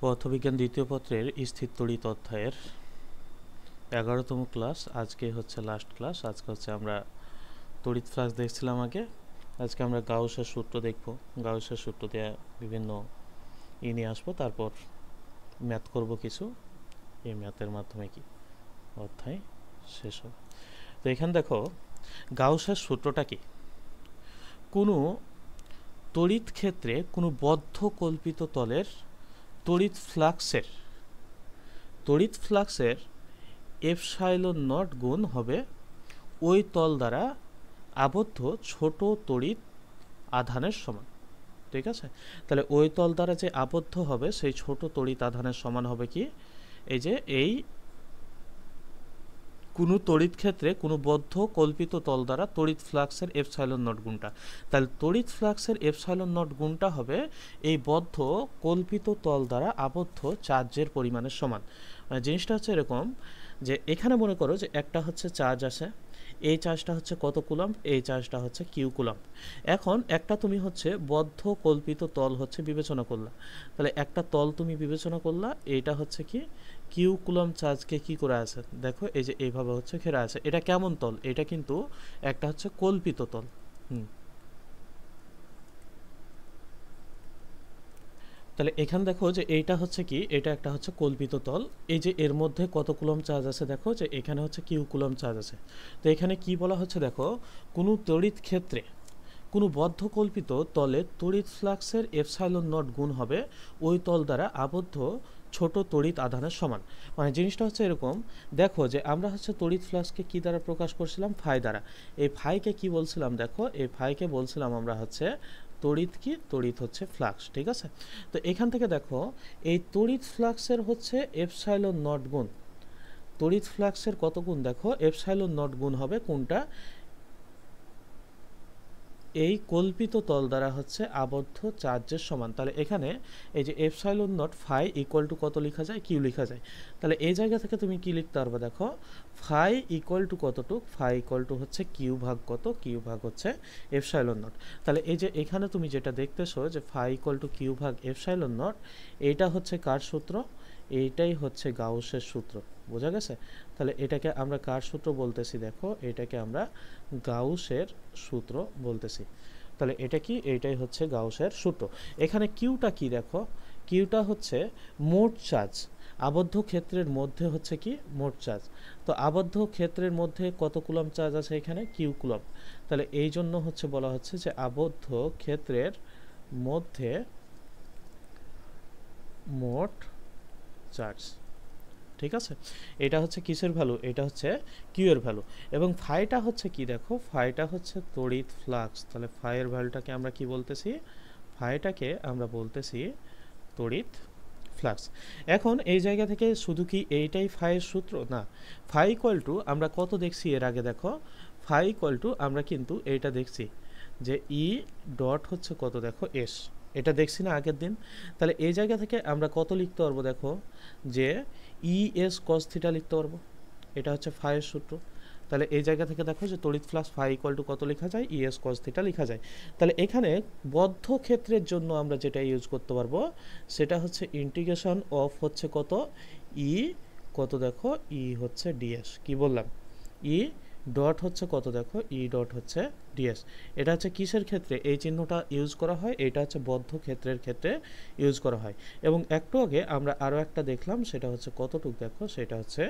পদার্থবিজ্ঞান দ্বিতীয় পত্রের স্থির তড়িৎ অধ্যায়ের 11তম ক্লাস। আজকে হচ্ছে লাস্ট ক্লাস। আজকে হচ্ছে আমরা তড়িৎ ফ্লাক্স দেখছিলাম আগে। আজকে আমরা গাউসের সূত্র দেখব। গাউসের সূত্র দিয়ে বিভিন্ন নিয়ে আসবো, তারপর ম্যাথ করব কিছু। এই ম্যাথের মাধ্যমে কি অধ্যায় শেষ হবে। তো এখানে দেখো গাউসের সূত্রটা কি। কোনো তড়িৎ ক্ষেত্রে কোনো বদ্ধ কল্পিত তলের তড়িৎ ফ্লাক্সের এপসাইলন নট গুণ হবে ওই তল দ্বারা আবদ্ধ ছোট তড়িৎ আধানের সমান। ঠিক আছে, তাহলে ওই তল দ্বারা যে আবদ্ধ হবে সেই ছোট তড়িৎ আধানের সমান হবে কি, এই যে এই কোনো তড়িৎ ক্ষেত্রে কোনো বদ্ধ কল্পিত তল দ্বারা তড়িৎ ফ্লাক্সের এপসাইলন নট গুণটা। তাহলে তড়িৎ ফ্লাক্সের এপসাইলন নট গুণটা হবে এই বদ্ধ কল্পিত তল দ্বারা আবদ্ধ চার্জের পরিমাণের সমান। জিনিসটা হচ্ছে এরকম যে এখানে মনে করো যে একটা হচ্ছে চার্জ আছে, এই চার্জটা হচ্ছে কত কুলম্ব, এই চার্জটা হচ্ছে কিউ কুলম্ব। এখন একটা তুমি হচ্ছে বদ্ধ কল্পিত তল হচ্ছে বিবেচনা করলা, তাহলে একটা তল তুমি বিবেচনা করলা, এইটা হচ্ছে কি কিউ কুলম্ব চার্জকে কি করে আছে দেখো, এই যে এইভাবে হচ্ছে ঘেরা আছে। এটা কেমন তল? এটা কিন্তু একটা হচ্ছে কল্পিত তল। তাহলে এখানে দেখো যে এইটা হচ্ছে কি, এটা একটা হচ্ছে কল্পিত তল। এই যে এর মধ্যে কত কুলম্ব চার্জ আছে দেখো, যে এখানে হচ্ছে কিউ কুলম্ব চার্জ আছে। তো এখানে কি বলা হচ্ছে দেখো, কোনো তড়িৎ ক্ষেত্রে কোনো বদ্ধ কল্পিত তলে তড়িৎ ফ্লাক্সের এপসাইলন নট গুণ হবে ওই তল দ্বারা আবদ্ধ ছোট তড়িৎ আধানের সমান। মানে জিনিসটা হচ্ছে এরকম, দেখো যে আমরা হচ্ছে তড়িৎ ফ্লাক্সকে কি দ্বারা প্রকাশ করছিলাম, ফাই দ্বারা। এই ফাইকে কি বলছিলাম দেখো, এই ফাইকে বলছিলাম আমরা হচ্ছে তড়িৎ, কি তড়িৎ হচ্ছে ফ্লাক্স। ঠিক আছে, তো এখান থেকে দেখো এই তড়িৎ ফ্লাক্সের হচ্ছে এপসাইলন নট গুণ, তড়িৎ ফ্লাক্সের কত গুণ দেখো, এপসাইলন নট গুণ হবে কোনটা, এই কল্পিত তল দ্বারা হচ্ছে আবদ্ধ চার্জের সমান। তাহলে এখানে এই যে epsilon nought phi equal to কত লেখা যায়, কিউ লেখা যায়। তাহলে এই জায়গা থেকে তুমি কি লিখতে পারবে দেখো, ফাই ইকুয়াল টু কতটুক, ফাই ইকুয়াল টু হচ্ছে কিউ ভাগ কত, কিউ ভাগ হচ্ছে এপসাইলন নট। তাহলে এই যে এখানে তুমি যেটা দেখতেছো যে ফাই ইকুয়াল টু কিউ ভাগ এপসাইলন নট, এইটা হচ্ছে কার সূত্র, এইটাই হচ্ছে গাউসের সূত্র। বোঝা গেছে? তাহলে এটাকে আমরা কার সূত্র বলতেছি দেখো, এটাকে আমরা গাউসের সূত্র বলতেছি। তাহলে এটা কি, এইটাই হচ্ছে গাউসের সূত্র। এখানে কিউটা কি দেখো, কিউটা হচ্ছে মোট চার্জ, আবদ্ধ ক্ষেত্রের মধ্যে হচ্ছে কি মোট চার্জ। তো আবদ্ধ ক্ষেত্রের মধ্যে কত কুলম্ব চার্জ আছে এখানে, কিউ কুলম্ব। তাহলে এই জন্য হচ্ছে বলা হচ্ছে যে আবদ্ধ ক্ষেত্রের মধ্যে মোট চার্জ। ঠিক আছে, এটা হচ্ছে কিসের ভ্যালু, এটা হচ্ছে কিউ এর ভ্যালু। এবং ফাইটা হচ্ছে কি দেখো, ফাইটা হচ্ছে তড়িৎ ফ্লাক্স। তাহলে ফাইয়ের ভ্যালুটাকে আমরা কি বলতেছি, ফাইটাকে আমরা বলতেছি তড়িৎ ফ্লাক্স। এখন এই জায়গা থেকে শুধু কি এইটাই ফাইয়ের সূত্র না, ফাই ইকুয়াল টু আমরা কত দেখছি এর আগে দেখো, ফাই ইকুয়াল টু আমরা কিন্তু এইটা দেখছি যে ই ডট হচ্ছে কত দেখো এস, এটা দেখছি না আগের দিন। তাহলে এই জায়গা থেকে আমরা কত লিখতে পারবো দেখো, যে ই এস কস থিটা লিখতে পারবো, এটা হচ্ছে ফাইয়ের সূত্র। তাহলে এই জায়গা থেকে দেখো যে তড়িৎ ফ্লাক্স ফাই ইকুয়াল টু কত লেখা যায়, ই এস কস থিটা লেখা যায়। তাহলে এখানে বদ্ধ ক্ষেত্রের জন্য আমরা যেটা ইউজ করতে পারবো সেটা হচ্ছে ইন্টিগ্রেশন অফ হচ্ছে কত, ই কত দেখো, ই হচ্ছে ডিএস। কি বললাম, ই ডট হচ্ছে কত দেখো, ই ডট হচ্ছে ডিএস। এটা হচ্ছে কিসের ক্ষেত্রে এই চিহ্নটা ইউজ করা হয়, এটা হচ্ছে বদ্ধ ক্ষেত্রের ক্ষেত্রে ইউজ করা হয়। এবং একটু আগে আমরা আরও একটা দেখলাম, সেটা হচ্ছে কতটুক দেখো, সেটা হচ্ছে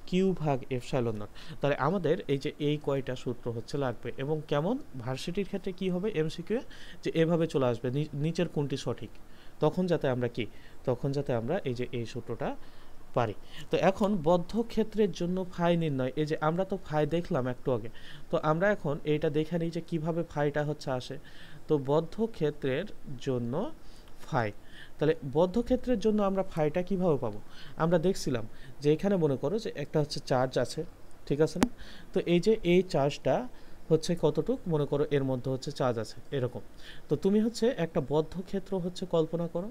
কিউ ভাগ এপসাইলন নট। তাহলে আমাদের এই যে এই কয়টা সূত্র হচ্ছে লাগবে। এবং কেমন ভার্সিটির ক্ষেত্রে কি হবে এমসিকিউ, যে এভাবে চলে আসবে নিচের কোনটি সঠিক, তখন যাতে আমরা কি, তখন যাতে আমরা এই যে এই সূত্রটা পারি। তো এখন বদ্ধ ক্ষেত্রের জন্য ফাই নির্ণয়, এই যে আমরা তো ফাই দেখলাম একটু আগে, তো আমরা এখন এইটা দেখে নিই যে কিভাবে ফাইটা হচ্ছে আসে। তো বদ্ধ ক্ষেত্রের জন্য ফাই, তাহলে বদ্ধ ক্ষেত্রের জন্য আমরা ফাইটা কিভাবে পাবো, আমরা দেখছিলাম যে এখানে মনে করো যে একটা হচ্ছে চার্জ আছে, ঠিক আছে না। তো এই যে এই চার্জটা হচ্ছে কতটুক, মনে করো এর মধ্যে হচ্ছে চার্জ আছে এরকম। তো তুমি হচ্ছে একটা বদ্ধ ক্ষেত্র হচ্ছে কল্পনা করো,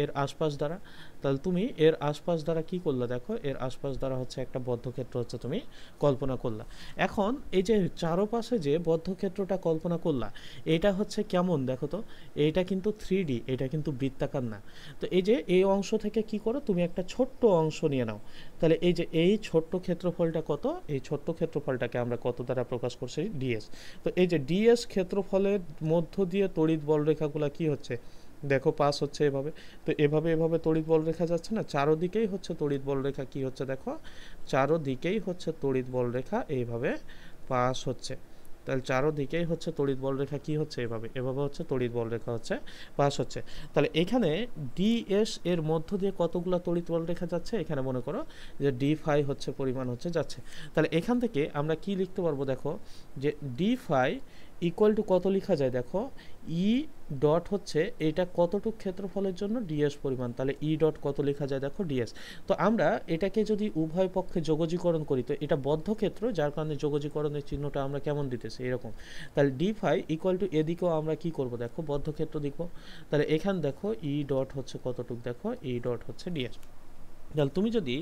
এর আশপাশ দ্বারা। তাহলে তুমি এর আশপাশ দ্বারা কি করলে দেখো, এর আশপাশ দ্বারা হচ্ছে একটা বদ্ধক্ষেত্র হচ্ছে তুমি কল্পনা করলা। এখন এই যে চারপাশে যে বদ্ধক্ষেত্রটা কল্পনা করলা, এটা হচ্ছে কেমন দেখো তো, এইটা কিন্তু 3D, এটা কিন্তু বৃত্তাকার না। তো এই যে এই অংশ থেকে কি করো, তুমি একটা ছোট্ট অংশ নিয়ে নাও। তাহলে এই যে এই ছোট্ট ক্ষেত্রফলটা কত, এই ছোট্ট ক্ষেত্রফলটাকে আমরা কত দ্বারা প্রকাশ করছি, ডিএস। তো এই যে ডিএস ক্ষেত্রফলের মধ্য দিয়ে তড়িৎ বলরেখাগুলো কি হচ্ছে দেখো, পাস হচ্ছে এভাবে। তো এভাবে এভাবে তড়িৎ বলরেখা যাচ্ছে না, চারোদিকেই হচ্ছে তড়িৎ বলরেখা কি হচ্ছে দেখো, চারোদিকেই হচ্ছে তড়িৎ বলরেখা এইভাবে পাস হচ্ছে। তাহলে চারোদিকেই হচ্ছে তড়িৎ বলরেখা কি হচ্ছে, এভাবে এভাবে হচ্ছে তড়িৎ বলরেখা হচ্ছে পাস হচ্ছে। তাহলে এখানে ডিএস এর মধ্য দিয়ে কতগুলো তড়িৎ বলরেখা যাচ্ছে, এখানে মনে করো যে ডি ফাই হচ্ছে পরিমাণ হচ্ছে যাচ্ছে। তাহলে এখান থেকে আমরা কি লিখতে পারবো দেখো, যে ডি ফাই ইকুয়াল টু কত লেখা যায় দেখো, ই ডট হচ্ছে এটা কতটুক ক্ষেত্রফলের জন্য ডিএস পরিমাণ, তাহলে ই ডট কত লেখা যায় দেখো, ডিএস। তো আমরা এটাকে যদি উভয় পক্ষে যোগজীকরণ করি, তো এটা বদ্ধ ক্ষেত্র, যার কারণে যোগজীকরণের চিহ্নটা আমরা কেমন দিতেছি এরকম। তাহলে ডি ফাই ইকুয়াল টু এদিকেও আমরা কি করব দেখো, বদ্ধ ক্ষেত্র দেখব। তাহলে এখান দেখো ই ডট হচ্ছে কতটুক দেখো, ই ডট হচ্ছে ডিএস। তাহলে তুমি যদি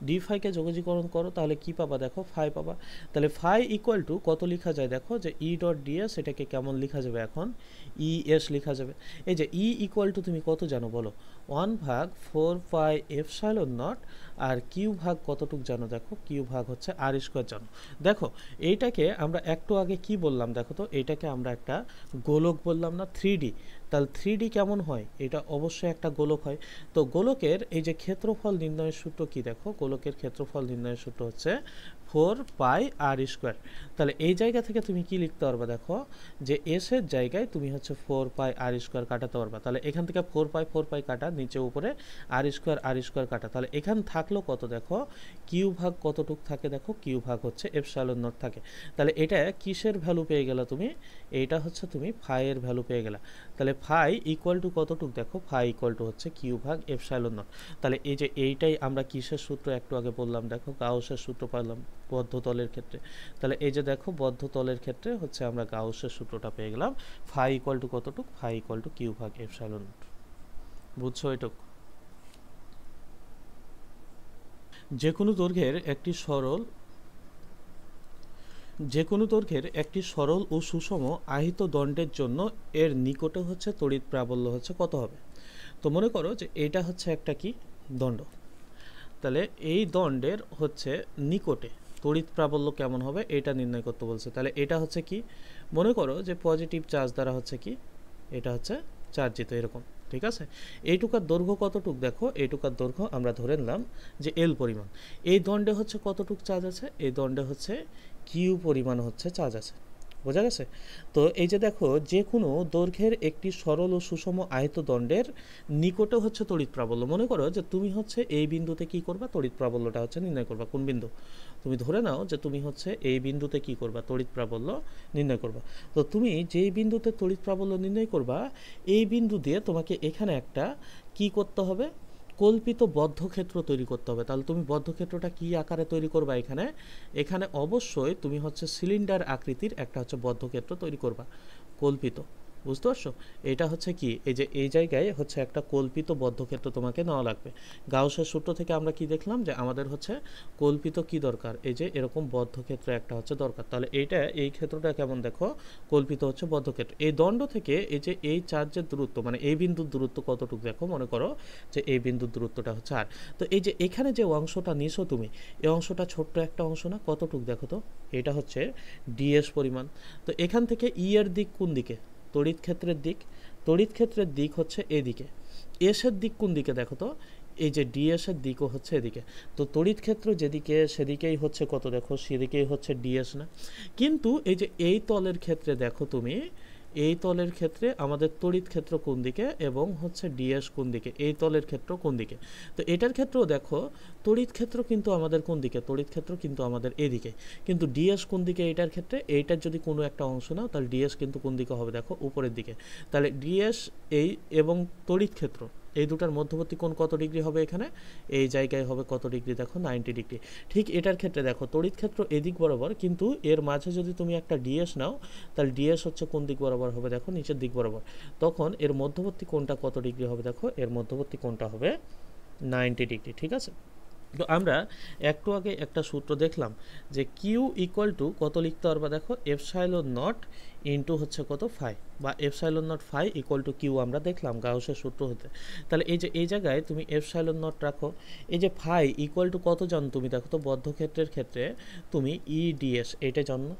ডি ফাইকে যোগজীকরণ করো তাহলে কি পাবা দেখো, ফাই পাবা। তাহলে ফাই ইকুয়াল টু কত লেখা যায় দেখো, যে ই ডট ডিএস, এটাকে কেমন লেখা যাবে এখন, ই এস লেখা যাবে। এই যে ই ইকুয়াল টু তুমি কত জানো বলো, 1/4 পাই এপসাইলন নট, আর কিউ ভাগ কতটুক জানো দেখো, কিউ ভাগ হচ্ছে আর স্কোয়ার জানো। দেখো এইটাকে আমরা একটু আগে কি বললাম দেখো তো, এইটাকে আমরা একটা গোলক বললাম না, 3D। তাহলে 3D কেমন হয়, এটা অবশ্যই একটা গোলক হয়। তো গোলকের এই যে ক্ষেত্রফল নির্ণয়ের সূত্র কি দেখো, গোলকের ক্ষেত্রফল নির্ণয়ের সূত্র হচ্ছে 4 পাই r²। তাহলে এই জায়গা থেকে তুমি কি লিখতে পারবা দেখো, যে এস এর জায়গায় তুমি হচ্ছে 4 পাই r² কাটাতে পারবা। তাহলে এখান থেকে 4 পাই কাটা, নিচে উপরে r² কাটা, তাহলে এখান থাকলো কত দেখো, কিউ ভাগ কতটুক থাকে দেখো, কিউ ভাগ হচ্ছে এপসাইলন নট থাকে। তাহলে এটা কিসের ভ্যালু পেয়ে গেলা তুমি, এইটা হচ্ছে তুমি ফাই এর ভ্যালু পেয়ে গেলা। তাহলে ফাই ইকুয়াল টু কতটুক দেখো, ফাই ইকুয়াল টু হচ্ছে কিউ ভাগ এপসাইলন নট। তাহলে এই যে এইটাই আমরা কিসের সূত্র একটু আগে বললাম দেখো, গাউসের সূত্র পাইলাম বদ্ধ তলের ক্ষেত্রে। তাহলে এই যে দেখো বদ্ধ তলের ক্ষেত্রে হচ্ছে আমরা গাউসের সূত্রটা পেয়ে গেলাম, ফাই ইকুয়াল টু কতটুক, ফাই ইকুয়াল টু কিউ ভাগ এপসাইলন নট। বুঝছো এটুক? যে কোনো দৈর্ঘ্যের একটি সরল ও সুষম আহিত দণ্ডের জন্য এর নিকটে হচ্ছে তড়িৎ প্রাবল্য হচ্ছে কত হবে। তো মনে করো যে এটা হচ্ছে একটা কি দণ্ড, তাহলে এই দণ্ডের হচ্ছে নিকটে তড়িৎ প্রাবল্য কেমন হবে এটা নির্ণয় করতে বলছে। তাহলে এটা হচ্ছে কি, মনে করো যে পজিটিভ চার্জ দ্বারা হচ্ছে কি, এটা হচ্ছে চার্জিত এরকম, ঠিক আছে। এইটুকার দৈর্ঘ্য কতটুক দেখো, এইটুকার দৈর্ঘ্য আমরা ধরে নিলাম যে এল পরিমাণ। এই দণ্ডে হচ্ছে কতটুক চার্জ আছে, এই দণ্ডে হচ্ছে কিউ পরিমাণ হচ্ছে চার্জ আছে। বোঝা গেছে? তো এই যে দেখো, যে কোনো দৈর্ঘ্যের একটি সরল ও সুষম আয়ত দণ্ডের নিকটে হচ্ছে তড়িৎ প্রাবল্য। মনে করো যে তুমি হচ্ছে এই বিন্দুতে কি করবা, তড়িৎ প্রাবল্যটা হচ্ছে নির্ণয় করবা। কোন বিন্দু, তুমি ধরে নাও যে তুমি হচ্ছে এই বিন্দুতে কি করবা, তড়িৎ প্রাবল্য নির্ণয় করবা। তো তুমি যেই বিন্দুতে তড়িৎ প্রাবল্য নির্ণয় করবা, এই বিন্দু দিয়ে তোমাকে এখানে একটা কি করতে হবে, কল্পিত বদ্ধক্ষেত্র তৈরি করতে হবে। তাহলে তুমি বদ্ধক্ষেত্রটা কি আকারে তৈরি করবা, এখানে অবশ্যই তুমি হচ্ছে সিলিন্ডার আকৃতির একটা হচ্ছে বদ্ধক্ষেত্র তৈরি করবা, কল্পিত। বুঝতে পারছো? এটা হচ্ছে কি, এই যে এই জায়গায় হচ্ছে একটা কল্পিত বদ্ধক্ষেত্র তোমাকে নেওয়া লাগবে। গাউসের সূত্র থেকে আমরা কি দেখলাম, যে আমাদের হচ্ছে কল্পিত কি দরকার, এই যে এরকম বদ্ধক্ষেত্র একটা হচ্ছে দরকার। তাহলে এই ক্ষেত্রটা কেমন দেখো, কল্পিত হচ্ছে বদ্ধক্ষেত্র। এই দণ্ড থেকে এই যে এই চার্জের দূরত্ব, মানে এই বিন্দুর দূরত্ব কতটুকু দেখো, মনে করো যে এই বিন্দুর দূরত্বটা হচ্ছে আর। তো এই যে এখানে যে অংশটা নিছো তুমি, এই অংশটা ছোট্ট একটা অংশ না, কতটুকু দেখো তো, এটা হচ্ছে ডিএস পরিমাণ। তো এখান থেকে ই এর দিক কোন দিকে, তড়িৎ ক্ষেত্রের দিক হচ্ছে এদিকে। এস এর দিক কোন দিকে দেখো তো, এই যে ডিএস এর দিকও হচ্ছে এদিকে। তো তড়িৎ ক্ষেত্র যেদিকে সেদিকেই হচ্ছে কত দেখো, সেদিকেই হচ্ছে ডিএস না। কিন্তু এই যে এই তলের ক্ষেত্রে দেখো তুমি, এই তলের ক্ষেত্রে আমাদের তড়িৎ ক্ষেত্র কোন দিকে এবং হচ্ছে ডিএস কোন দিকে, এই তলের ক্ষেত্র কোন দিকে। তো এটার ক্ষেত্রেও দেখো তড়িৎ ক্ষেত্র কিন্তু আমাদের কোন দিকে, তড়িৎ ক্ষেত্র কিন্তু আমাদের এদিকে, কিন্তু ডিএস কোন দিকে এইটার ক্ষেত্রে, এইটার যদি কোনো একটা অংশ নাও তাহলে ডিএস কিন্তু কোন দিকে হবে দেখো, উপরের দিকে। তাহলে ডিএস এই এবং তড়িৎ ক্ষেত্র এই দুটার মধ্যবর্তী কোণ কত ডিগ্রি হবে এখানে, এই জায়গায় হবে কত ডিগ্রি দেখো 90 ডিগ্রি। ঠিক এটার ক্ষেত্রে দেখো তড়িৎ ক্ষেত্র এদিক বরাবর, কিন্তু এর মাঝে যদি তুমি একটা ডিএস নাও তাহলে ডিএস হচ্ছে কোন দিক বরাবর হবে দেখো, নিচের দিক বরাবর। তখন এর মধ্যবর্তী কোণটা কত ডিগ্রি হবে দেখো, এর মধ্যবর্তী কোণটা হবে 90 ডিগ্রি। ঠিক আছে, তো আমরা একটু আগে একটা সূত্র দেখলাম যে কিউ ইকুয়াল টু কত লিখতে পারবা দেখো, এপসাইলন নট ইন্টু হচ্ছে কত ফাই, বা epsilon nought phi equal to Q আমরা দেখলাম গাউসের সূত্র হতে। তাহলে এই যে এই জায়গায় তুমি এপসাইলন নট রাখো, এই যে ফাই ইকুয়াল টু কত জানো তুমি দেখো তো, বদ্ধক্ষেত্রের ক্ষেত্রে তুমি ইডিএস এটা জানো,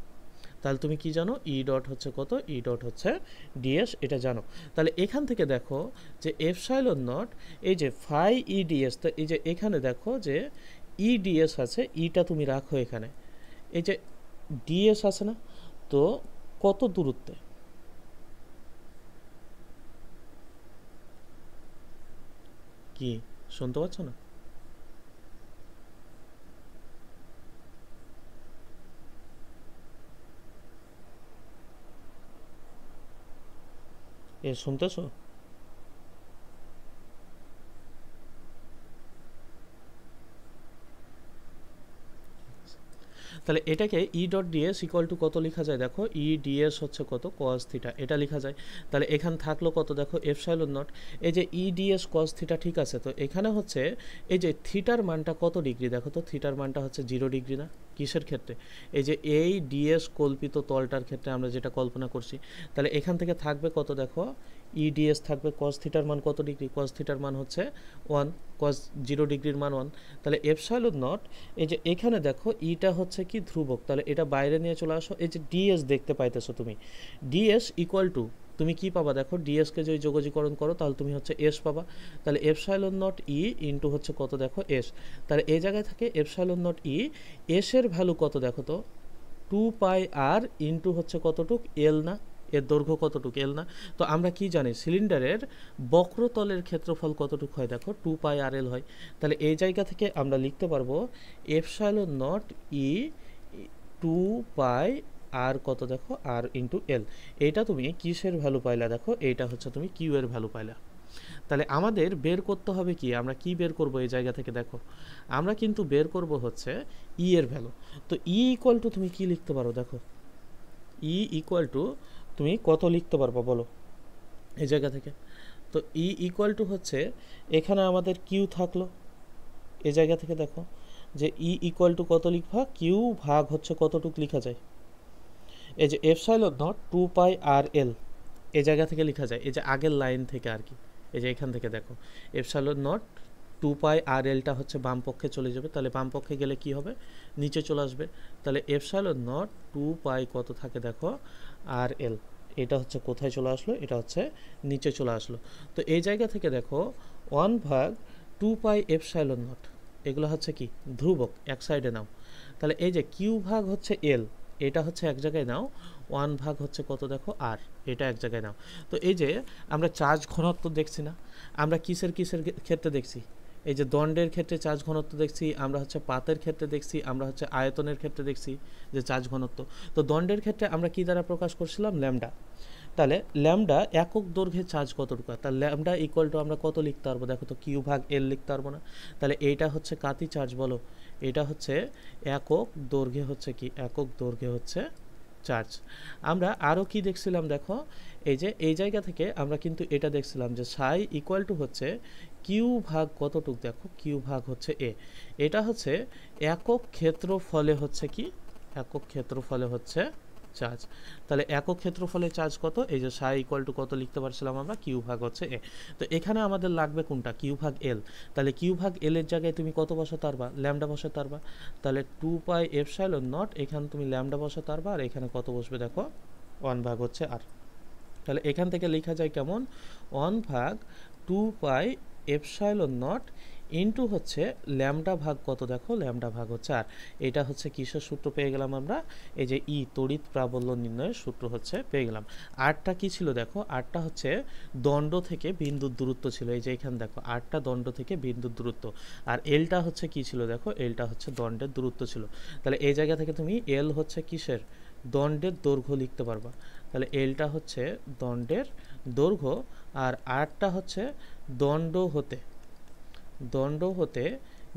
তাহলে তুমি কি জানো ই ডট হচ্ছে কত, ই ডট হচ্ছে ডিএস এটা জানো। তাহলে এখান থেকে দেখো যে এপসাইলন নট এই যে ফাই ইডিএস, তো এই যে এখানে দেখো যে ইডিএস আছে, ইটা তুমি রাখো এখানে, এই যে ডিএস আছে না, তো কত দূরত্বে, কি শুনতে পাচ্ছ না? এ শুনতেছো? তাহলে এটাকে E dot DS equal to কত লেখা যায় দেখো, ই ডিএস হচ্ছে কত কস থিটা, এটা লেখা যায়। তাহলে এখান থাকলো কত দেখো এপসাইলন নট, এই যে ই ডিএস কস থিটা, ঠিক আছে। তো এখানে হচ্ছে এই যে থিটার মানটা কত ডিগ্রি দেখো তো, থিটার মানটা হচ্ছে 0 ডিগ্রি না, কিসের ক্ষেত্রে, এই যে এই ডিএস কল্পিত তলটার ক্ষেত্রে আমরা যেটা কল্পনা করছি। তাহলে এখান থেকে থাকবে কত দেখো, ইডিএস থাকবে কস থিটার মান কত ডিগ্রি, কস থিটার মান হচ্ছে 1, কস 0 ডিগ্রির মান 1। তাহলে এপসাইলন নট এই যে এখানে দেখো ইটা হচ্ছে কি ধ্রুবক, তাহলে এটা বাইরে নিয়ে চলে আসো, এই যে ডিএস দেখতে পাইতেছো তুমি, ডিএস ইকুয়াল টু তুমি কি পাবা দেখো, ডিএসকে যদি যোগজীকরণ করো তাহলে তুমি হচ্ছে এস পাবা। তাহলে এপসাইলন নট ই ইন্টু হচ্ছে কত দেখো এস, তাহলে এই জায়গায় থাকে এপসাইলন নট ই, এস এর ভ্যালু কত দেখো তো 2 পাই আর ইন্টু হচ্ছে কতটুক এল না, এর দৈর্ঘ্য কতটুক এল না। তো আমরা কি জানি সিলিন্ডারের বক্রতলের ক্ষেত্রফল কতটুক হয় দেখো 2 পাই আর এল হয়। তাহলে এই জায়গা থেকে আমরা লিখতে পারবো এপসাইলন নট ই 2 পাই আর কত দেখো আর ইন্টু এল। এইটা তুমি কিসের ভ্যালু পাইলা দেখো, এইটা হচ্ছে তুমি কিউ এর ভ্যালু পাইলা। তাহলে আমাদের বের করতে হবে কি, আমরা কি বের করব এই জায়গা থেকে দেখো, আমরা কিন্তু বের করব হচ্ছে ই এর ভ্যালু। তো ই ইকুয়াল টু তুমি কি লিখতে পারো দেখো, ই ইকুয়াল টু তুমি কত লিখতে পারবা বলো এই জায়গা থেকে। তো ই ইকুয়াল টু হচ্ছে এখানে আমাদের কিউ থাকলো, এই জায়গা থেকে দেখো যে ই ইকুয়াল টু কত লিখবা, কিউ ভাগ হচ্ছে কতটুক লিখা যায়, এই যে এপসাইলন নট 2 পাই আর এল, এই জায়গা থেকে লেখা যায়, এই যে আগের লাইন থেকে আর কি, এই যে এখান থেকে দেখো এপসাইলন নট 2 পাই আর এলটা হচ্ছে বাম পক্ষে চলে যাবে, তাহলে বাম পক্ষে গেলে কি হবে নিচে চলে আসবে। তাহলে এপসাইলন নট 2 পাই কত থাকে দেখো আর এল, এটা হচ্ছে কোথায় চলে আসলো, এটা হচ্ছে নিচে চলে আসলো। তো এই জায়গা থেকে দেখো 1/2 পাই এপসাইলন নট, এগুলো হচ্ছে কি ধ্রুবক, এক সাইডে নাও। তাহলে এই যে কিউ ভাগ হচ্ছে এল, এটা হচ্ছে এক জায়গায় নাও, 1 ভাগ হচ্ছে কত দেখো আর, এটা এক জায়গায় নাও। তো এই যে আমরা চার্জ ঘনত্ব দেখছি না, আমরা কিসের কিসের ক্ষেত্রে দেখছি, এই যে দণ্ডের ক্ষেত্রে চার্জ ঘনত্ব দেখছি, আমরা হচ্ছে পাতের ক্ষেত্রে দেখছি, আমরা হচ্ছে আয়তনের ক্ষেত্রে দেখছি যে চার্জ ঘনত্ব। তো দণ্ডের ক্ষেত্রে আমরা কি দ্বারা প্রকাশ করছিলাম, ল্যামডা। তাহলে ল্যামডা একক দৈর্ঘ্যের চার্জ কতটুকু, তাহলে ল্যামডা ইকুয়াল টু আমরা কত লিখতে পারবো দেখো তো, কিউ ভাগ এল লিখতে পারবো না। তাহলে এইটা হচ্ছে কাতি চার্জ বলো, এটা হচ্ছে একক দৈর্ঘ্যে হচ্ছে কি, একক দৈর্ঘ্যে হচ্ছে চার্জ। আমরা আরও কি দেখছিলাম দেখো, এই যে এই জায়গা থেকে আমরা কিন্তু এটা দেখছিলাম যে সাই ইকুয়াল টু হচ্ছে কিউ ভাগ কতটুক দেখো, কিউ ভাগ হচ্ছে এ, এটা হচ্ছে একক ক্ষেত্রফলে হচ্ছে কি, একক ক্ষেত্রফলে হচ্ছে চার্জ। তাহলে একক ক্ষেত্রফলে চার্জ কত, এই যে সাই ইকুয়াল টু কত লিখতে পারছিলাম আমরা, কিউ ভাগ হচ্ছে এ। তো এখানে আমাদের লাগবে কোনটা, কিউ ভাগ এল। তাহলে কিউ ভাগ এল এর জায়গায় তুমি কত বসাতে পারবা, ল্যামডা বসাতে পারবা। তাহলে 2 পাই এপসাইলন নট, এখানে তুমি ল্যামডা বসাতে পারবা, আর এখানে কত বসবে দেখো 1 ভাগ হচ্ছে আর। তাহলে এখান থেকে লেখা যায় কেমন, 1/2 পাই এপসাইলন নট ইন্টু হচ্ছে ল্যামডা ভাগ কত দেখো, ল্যামডা ভাগ হচ্ছে আর। এটা হচ্ছে কিসের সূত্র পেয়ে গেলাম আমরা, এই যে ই তড়িৎ প্রাবল্য নির্ণয়ের সূত্র হচ্ছে পেয়ে গেলাম। আরটা কি ছিল দেখো, আরটা হচ্ছে দণ্ড থেকে বিন্দুর দূরত্ব ছিল, এই যে এখানে দেখো আরটা দণ্ড থেকে বিন্দুর দূরত্ব, আর এলটা হচ্ছে কি ছিল দেখো, এলটা হচ্ছে দণ্ডের দূরত্ব ছিল। তাহলে এই জায়গা থেকে তুমি এল হচ্ছে কিসের, দণ্ডের দৈর্ঘ্য লিখতে পারবা। তাহলে এলটা হচ্ছে দণ্ডের দৈর্ঘ্য, আর আরটা হচ্ছে দণ্ড হতে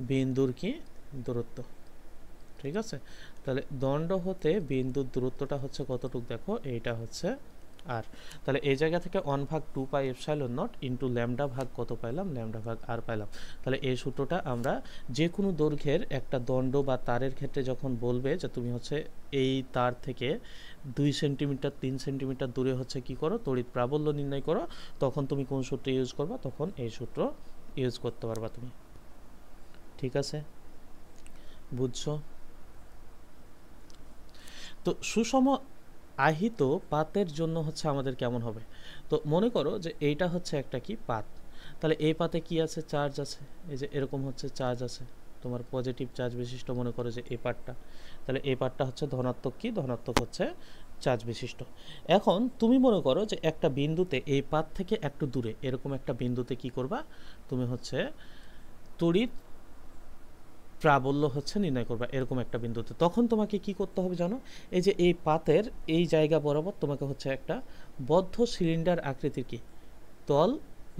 বিন্দুর কি দূরত্ব, ঠিক আছে। তাহলে দণ্ড হতে বিন্দুর দূরত্বটা হচ্ছে কতটুকু দেখো, এইটা হচ্ছে আর। তাহলে এই জায়গা থেকে 1/2 পাই এপসাইলন নট ইন্টু ল্যামডা ভাগ কত পাইলাম, ল্যামডা ভাগ আর পাইলাম। তাহলে এই সূত্রটা আমরা যে কোনো দৈর্ঘ্যের একটা দণ্ড বা তারের ক্ষেত্রে যখন বলবে যে তুমি হচ্ছে এই তার থেকে 2 সেন্টিমিটার 3 সেন্টিমিটার দূরে হচ্ছে কি করো, তড়িৎ প্রাবল্য নির্ণয় করো, তখন তুমি কোন সূত্র ইউজ করবা, তখন এই সূত্র ইউজ করতে পারবা তুমি, ঠিক আছে, বুঝছো। তো সুষম আহিত পাতের জন্য হচ্ছে আমাদের কেমন হবে, তো মনে করো যে এইটা হচ্ছে একটা কি পাত, তাহলে এই পাতে কি আছে, চার্জ আছে, এই যে এরকম হচ্ছে চার্জ আছে, তোমার পজিটিভ চার্জ বিশিষ্ট মনে করো যে এই পার্টটা, তাহলে এই পার্টটা হচ্ছে ধনাত্মক, কি ধনাত্মক হচ্ছে চার্জ বিশিষ্ট। এখন তুমি মনে করো যে একটা বিন্দুতে এই পাত থেকে একটু দূরে এরকম একটা বিন্দুতে কি করবা, তুমি হচ্ছে তড়িৎ প্রাবল্য হচ্ছে নির্ণয় করবা এরকম একটা বিন্দুতে, তখন তোমাকে কি করতে হবে জানো, এই যে এই পাতের এই জায়গা বরাবর তোমাকে হচ্ছে একটা বদ্ধ সিলিন্ডার আকৃতির কি তল,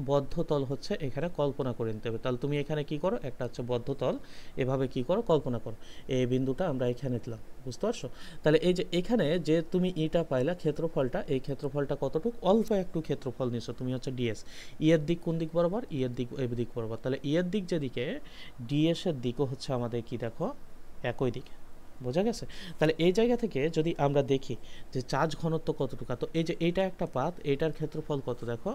বদ্ধ তল হচ্ছে এখানে কল্পনা করে নিতে হবে। তাহলে তুমি এখানে কি করো, একটা হচ্ছে বদ্ধ তল এভাবে কি করো, কল্পনা করো, এই বিন্দুটা আমরা এখানে দিলাম, বুঝতে পারছো। তাহলে এই যে এখানে যে তুমি ইটা পাইলা ক্ষেত্রফলটা, এই ক্ষেত্রফলটা কতটুকু, অল্প একটু ক্ষেত্রফল নিছো তুমি হচ্ছে ডিএস, ইয়ের দিক কোন দিক বরাবর, ইয়ের দিক এই দিক বরাবর, তাহলে ইয়ের দিক যেদিকে ডিএস এর দিকও হচ্ছে আমাদের কি দেখো একই দিকে, বোঝা গেছে। তাহলে এই জায়গা থেকে যদি আমরা দেখি যে চার্জ ঘনত্ব কতটুকু, তো এই যে এইটা একটা পাত, এইটার ক্ষেত্রফল কত দেখো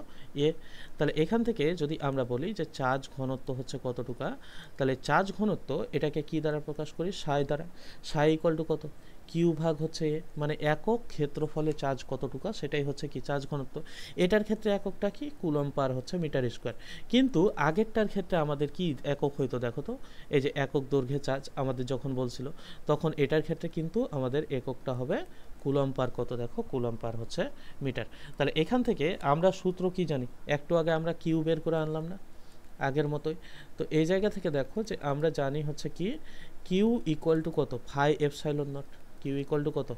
এ, তাহলে এখান থেকে যদি আমরা বলি যে চার্জ ঘনত্ব হচ্ছে কতটুকু, তাহলে চার্জ ঘনত্ব এটাকে কি দ্বারা প্রকাশ করি, সাই দ্বারা, সাই ইকুয়াল টু কত, কিউ ভাগ হচ্ছে এ, মানে একক ক্ষেত্রফলে চার্জ কতটুকু সেটাই হচ্ছে কি চার্জ ঘনত্ব। এটার ক্ষেত্রে এককটা কি কুলম্ব পার হচ্ছে মিটার স্কোয়ার, কিন্তু আগেরটার ক্ষেত্রে আমাদের কি একক হইতো দেখো তো, এই যে একক দৈর্ঘ্যে চার্জ আমাদের যখন বলছিল, তখন এটার ক্ষেত্রে কিন্তু আমাদের এককটা হবে কুলম্ব পার কত দেখো, কুলম্ব পার হচ্ছে মিটার। তাহলে এখান থেকে আমরা সূত্র কি জানি, একটু আগে আমরা কিউ বের করে আনলাম না আগের মতোই, তো এই জায়গা থেকে দেখো যে আমরা জানি হচ্ছে কি কিউ ইকুয়াল টু কত, phi epsilon nought, Q equal to কত,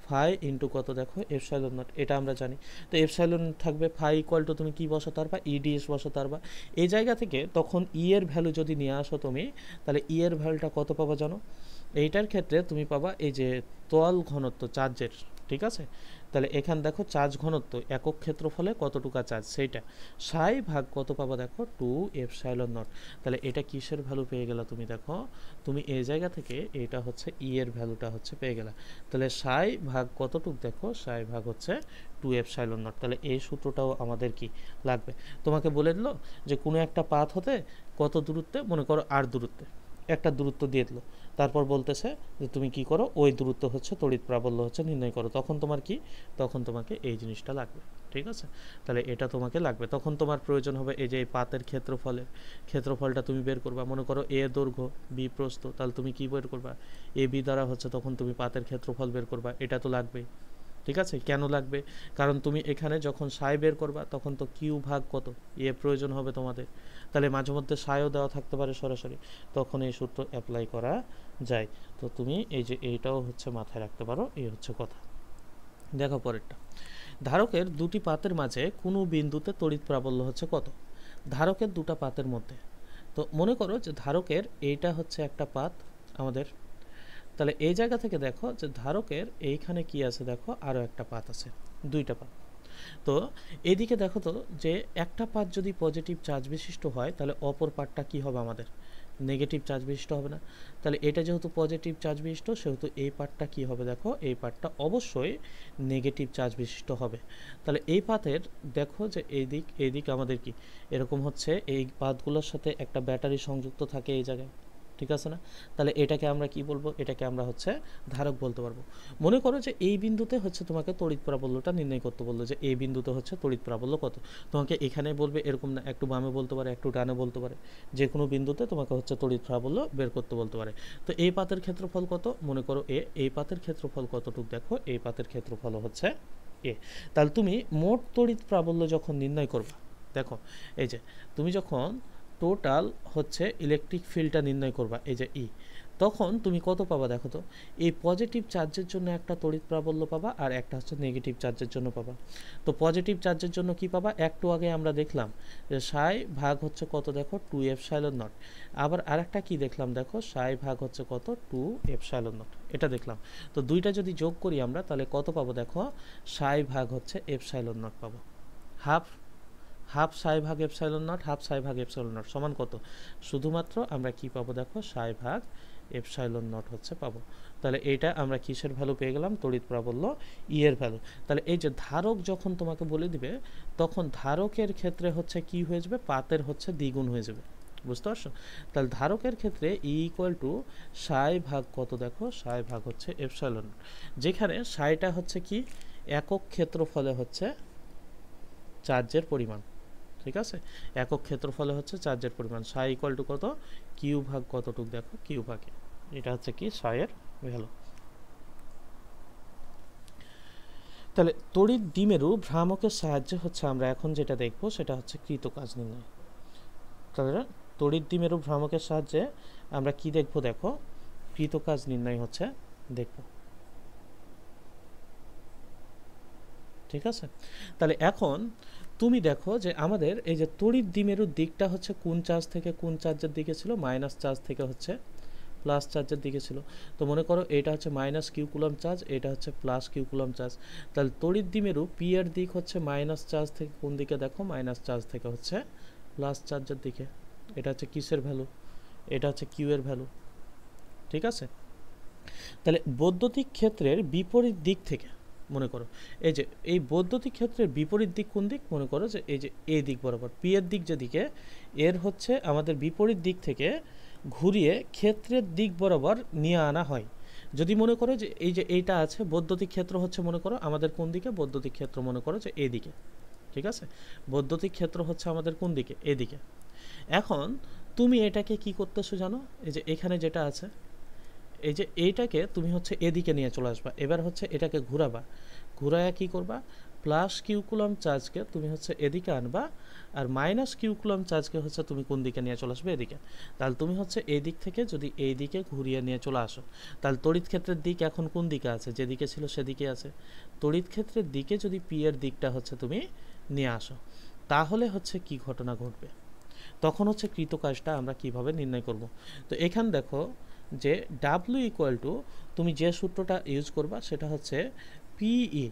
ফাই ইন্টু কত দেখো এপসাইলন নট, এটা আমরা জানি। তো এপসাইলন থাকবে, ফাই ইকুয়াল টু তুমি কি বসাতে পারবা, ইডিএস বসাতে পারবা। এই জায়গা থেকে তখন ই এর ভ্যালু যদি নিয়ে আসো তুমি, তাহলে ই এর ভ্যালুটা কত পাবা জানো, এইটার ক্ষেত্রে তুমি পাবা এই যে তল ঘনত্ব চার্জের, ঠিক আছে। তাহলে এখান দেখো চার্জ ঘনত্ব একক ক্ষেত্রফলে কতটুকু চার্জ, সেইটা সাই ভাগ কত পাবা দেখো 2 এপসাইলন নট। তাহলে এটা কিসের ভ্যালু পেয়ে গেলা তুমি দেখো, তুমি এই জায়গা থেকে এটা হচ্ছে ই এর ভ্যালুটা হচ্ছে পেয়ে গেলা। তাহলে সাই ভাগ কতটুকু দেখো, সাই ভাগ হচ্ছে 2 এপসাইলন নট। তাহলে এই সূত্রটাও আমাদের কি লাগবে, তোমাকে বলে দিল যে কোনো একটা পাথ হতে কত দূরত্বে, মনে করো আর দূরত্বে একটা দূরত্ব দিয়ে দিল, তারপর বলতেছে যে তুমি কি করো ওই দূরত্ব হচ্ছে তড়িৎ প্রাবল্য হচ্ছে নির্ণয় করো, তখন তোমার কি, তখন তোমাকে এই জিনিসটা লাগবে, ঠিক আছে। তাহলে এটা তোমাকে লাগবে, তখন তোমার প্রয়োজন হবে এই যে এই পাতের ক্ষেত্রফলটা তুমি বের করবা, মনে করো এ দৈর্ঘ্য বি প্রস্থ, তাহলে তুমি কি বের করবা, এ বি দ্বারা হচ্ছে তখন তুমি পাতের ক্ষেত্রফল বের করবা, এটা তো লাগবেই, ঠিক আছে। কেন লাগবে, কারণ তুমি এখানে যখন সাই বের করবা তখন তো কিউ ভাগ কত এ প্রয়োজন হবে তোমাদের, তাহলে মাঝে মধ্যে সাইও দেওয়া থাকতে পারে সরাসরি, তখন এই সূত্র অ্যাপ্লাই করা যায়। তো তুমি এই যে এইটাও হচ্ছে মাথায় রাখতে পারো, এই হচ্ছে কথা। দেখো পরেরটা, ধারকের দুটি পাতের মাঝে কোনো বিন্দুতে তড়িৎ প্রাবল্য হচ্ছে কত, ধারকের দুটো পাতের মধ্যে। তো মনে করো যে ধারকের এইটা হচ্ছে একটা পাত আমাদের, তাহলে এই জায়গা থেকে দেখো যে ধারকের এইখানে কি আছে দেখো আরও একটা পাত আছে, দুইটা পাত। তো এদিকে দেখো তো যে একটা পাত যদি পজিটিভ চার্জ বিশিষ্ট হয় তাহলে অপর পাতটা কি হবে আমাদের নেগেটিভ চার্জ বিশিষ্ট হবে না, তাহলে এটা যেহেতু পজিটিভ চার্জ বিশিষ্ট সেহেতু এই পাতটা কি হবে দেখো, এই পাতটা অবশ্যই নেগেটিভ চার্জ বিশিষ্ট হবে। তাহলে এই পাতের দেখো যে এই দিক আমাদের কি এরকম হচ্ছে, এই পাতগুলোর সাথে একটা ব্যাটারি সংযুক্ত থাকে এই জায়গায়, ঠিক আছে না। তাহলে এটাকে আমরা কি বলবো, এটাকে আমরা হচ্ছে ধারক বলতে পারবো। মনে করো যে এই বিন্দুতে হচ্ছে তোমাকে তড়িৎ প্রাবল্যটা নির্ণয় করতে বললো, যে এই বিন্দুতে হচ্ছে তড়িৎ প্রাবল্য কত, তোমাকে এখানে বলবে এরকম না, একটু বামে বলতে পারে একটু ডানে বলতে পারে, যে কোনো বিন্দুতে তোমাকে হচ্ছে তড়িৎ প্রাবল্য বের করতে বলতে পারে। তো এই পাতের ক্ষেত্রফল কত, মনে করো এই পাতের ক্ষেত্রফল কতটুকু দেখো, এই পাতের ক্ষেত্রফল হচ্ছে এ। তাহলে তুমি মোট তড়িৎ প্রাবল্য যখন নির্ণয় করবা, দেখো এই যে তুমি যখন টোটাল হচ্ছে ইলেকট্রিক ফিল্ডটা নির্ণয় করবা এই যে ই, তখন তুমি কত পাবা দেখো তো, এই পজিটিভ চার্জের জন্য একটা তড়িৎ প্রাবল্য পাবা আর একটা হচ্ছে নেগেটিভ চার্জের জন্য পাবা। তো পজিটিভ চার্জের জন্য কি পাবা, একটু আগে আমরা দেখলাম যে সাই ভাগ হচ্ছে কত দেখো 2ε0। আবার আরেকটা কি দেখলাম দেখো, সাই ভাগ হচ্ছে কত 2ε0, এটা দেখলাম। তো দুইটা যদি যোগ করি আমরা তাহলে কত পাবো দেখো, সাই ভাগ হচ্ছে ε0 পাবো। হাফ হাফ সাই ভাগ ε0, হাফ সাই ভাগ ε0 সমান কত, শুধুমাত্র আমরা কি পাবো দেখো, সাই ভাগ ε0 হচ্ছে পাবো। তাহলে এটা আমরা কিসের ভ্যালু পেয়ে গেলাম, তড়িৎ প্রাবল্য ই এর ভ্যালু। তাহলে এই যে ধারক যখন তোমাকে বলে দিবে, তখন ধারকের ক্ষেত্রে হচ্ছে কি হয়ে যাবে, পাতের হচ্ছে দ্বিগুণ হয়ে যাবে, বুঝতে পারছো? তাহলে ধারকের ক্ষেত্রে ই ইকুয়াল টু সাই ভাগ কত দেখো, সাই ভাগ হচ্ছে ε0, যেখানে সাইটা হচ্ছে কি একক ক্ষেত্রফলে হচ্ছে চার্জের পরিমাণ, ঠিক আছে? একক ক্ষেত্রফলে হচ্ছে চার্জের পরিমাণ। সাই ইকুয়াল টু কত, কিউ ভাগ কতটুক দেখো, কিউ ভাগে, এটা হচ্ছে কি সাইয়ের ভ্যালু। তাহলে তড়িৎ দ্বিমেরু ভ্রামকের সাহায্যে হচ্ছে আমরা এখন যেটা দেখব সেটা হচ্ছে কৃত কাজ নির্ণয়। তাহলে তড়িৎ দ্বিমেরু ভ্রামকের সাহায্যে আমরা কি দেখব দেখো, কৃত কাজ নির্ণয় হচ্ছে দেখব, ঠিক আছে? তাহলে এখন তুমি দেখো যে আমাদের এই যে তড়িৎ দ্বিমেরুর দিকটা হচ্ছে কোন চার্জ থেকে কোন চার্জের দিকে ছিল, মাইনাস চার্জ থেকে হচ্ছে প্লাস চার্জের দিকে ছিল। তো মনে করো এটা হচ্ছে মাইনাস কিউ কুলম চার্জ, এটা হচ্ছে প্লাস কিউ কুলম চার্জ। তাহলে তড়িৎ দ্বিমেরু পি এর দিক হচ্ছে মাইনাস চার্জ থেকে কোন দিকে দেখো, মাইনাস চার্জ থেকে হচ্ছে প্লাস চার্জের দিকে। এটা হচ্ছে কিসের ভ্যালু, এটা হচ্ছে কিউ এর ভ্যালু, ঠিক আছে? তাহলে বৈদ্যুতিক ক্ষেত্রের বিপরীত দিক থেকে মনে করো, এই যে এই বৈদ্যুতিক ক্ষেত্রের বিপরীত দিক কোন দিক, মনে করো যে এই যে এই দিক বরাবর পি এর দিক যেদিকে, এর হচ্ছে আমাদের বিপরীত দিক থেকে ঘুরিয়ে ক্ষেত্রের দিক বরাবর নিয়ে আনা হয়। যদি মনে করো যে এই যে এইটা আছে বৈদ্যুতিক ক্ষেত্র হচ্ছে মনে করো আমাদের কোন দিকে, বৈদ্যুতিক ক্ষেত্র মনে করো যে এদিকে, ঠিক আছে? বৈদ্যুতিক ক্ষেত্র হচ্ছে আমাদের কোন দিকে, এদিকে। এখন তুমি এটাকে কি করতেছো জানো, এই যে এখানে যেটা আছে, এই যে এইটাকে তুমি হচ্ছে এদিকে নিয়ে চলে আসবা। এবার হচ্ছে এটাকে ঘুরাবা, ঘুরায়া কি করবা, প্লাস কিউ কুলম চার্জকে তুমি হচ্ছে এদিকে আনবা, আর মাইনাস কিউ কুলম চার্জকে হচ্ছে তুমি কোন দিকে নিয়ে চলে আসবে, এদিকে। তাহলে তুমি হচ্ছে এই দিক থেকে যদি এই দিকে ঘুরিয়ে নিয়ে চলে আসো, তাহলে তড়িৎ ক্ষেত্রের দিক এখন কোন দিকে আছে, যেদিকে ছিল সেদিকে আছে। তড়িৎ ক্ষেত্রের দিকে যদি পি এর দিকটা হচ্ছে তুমি নিয়ে আসো, তাহলে হচ্ছে কি ঘটনা ঘটবে, তখন হচ্ছে কৃত কাজটা আমরা কিভাবে নির্ণয় করব। তো এখান দেখো যে ডাব্লিউ ইকুয়াল টু, তুমি যে সূত্রটা ইউজ করবা সেটা হচ্ছে পিই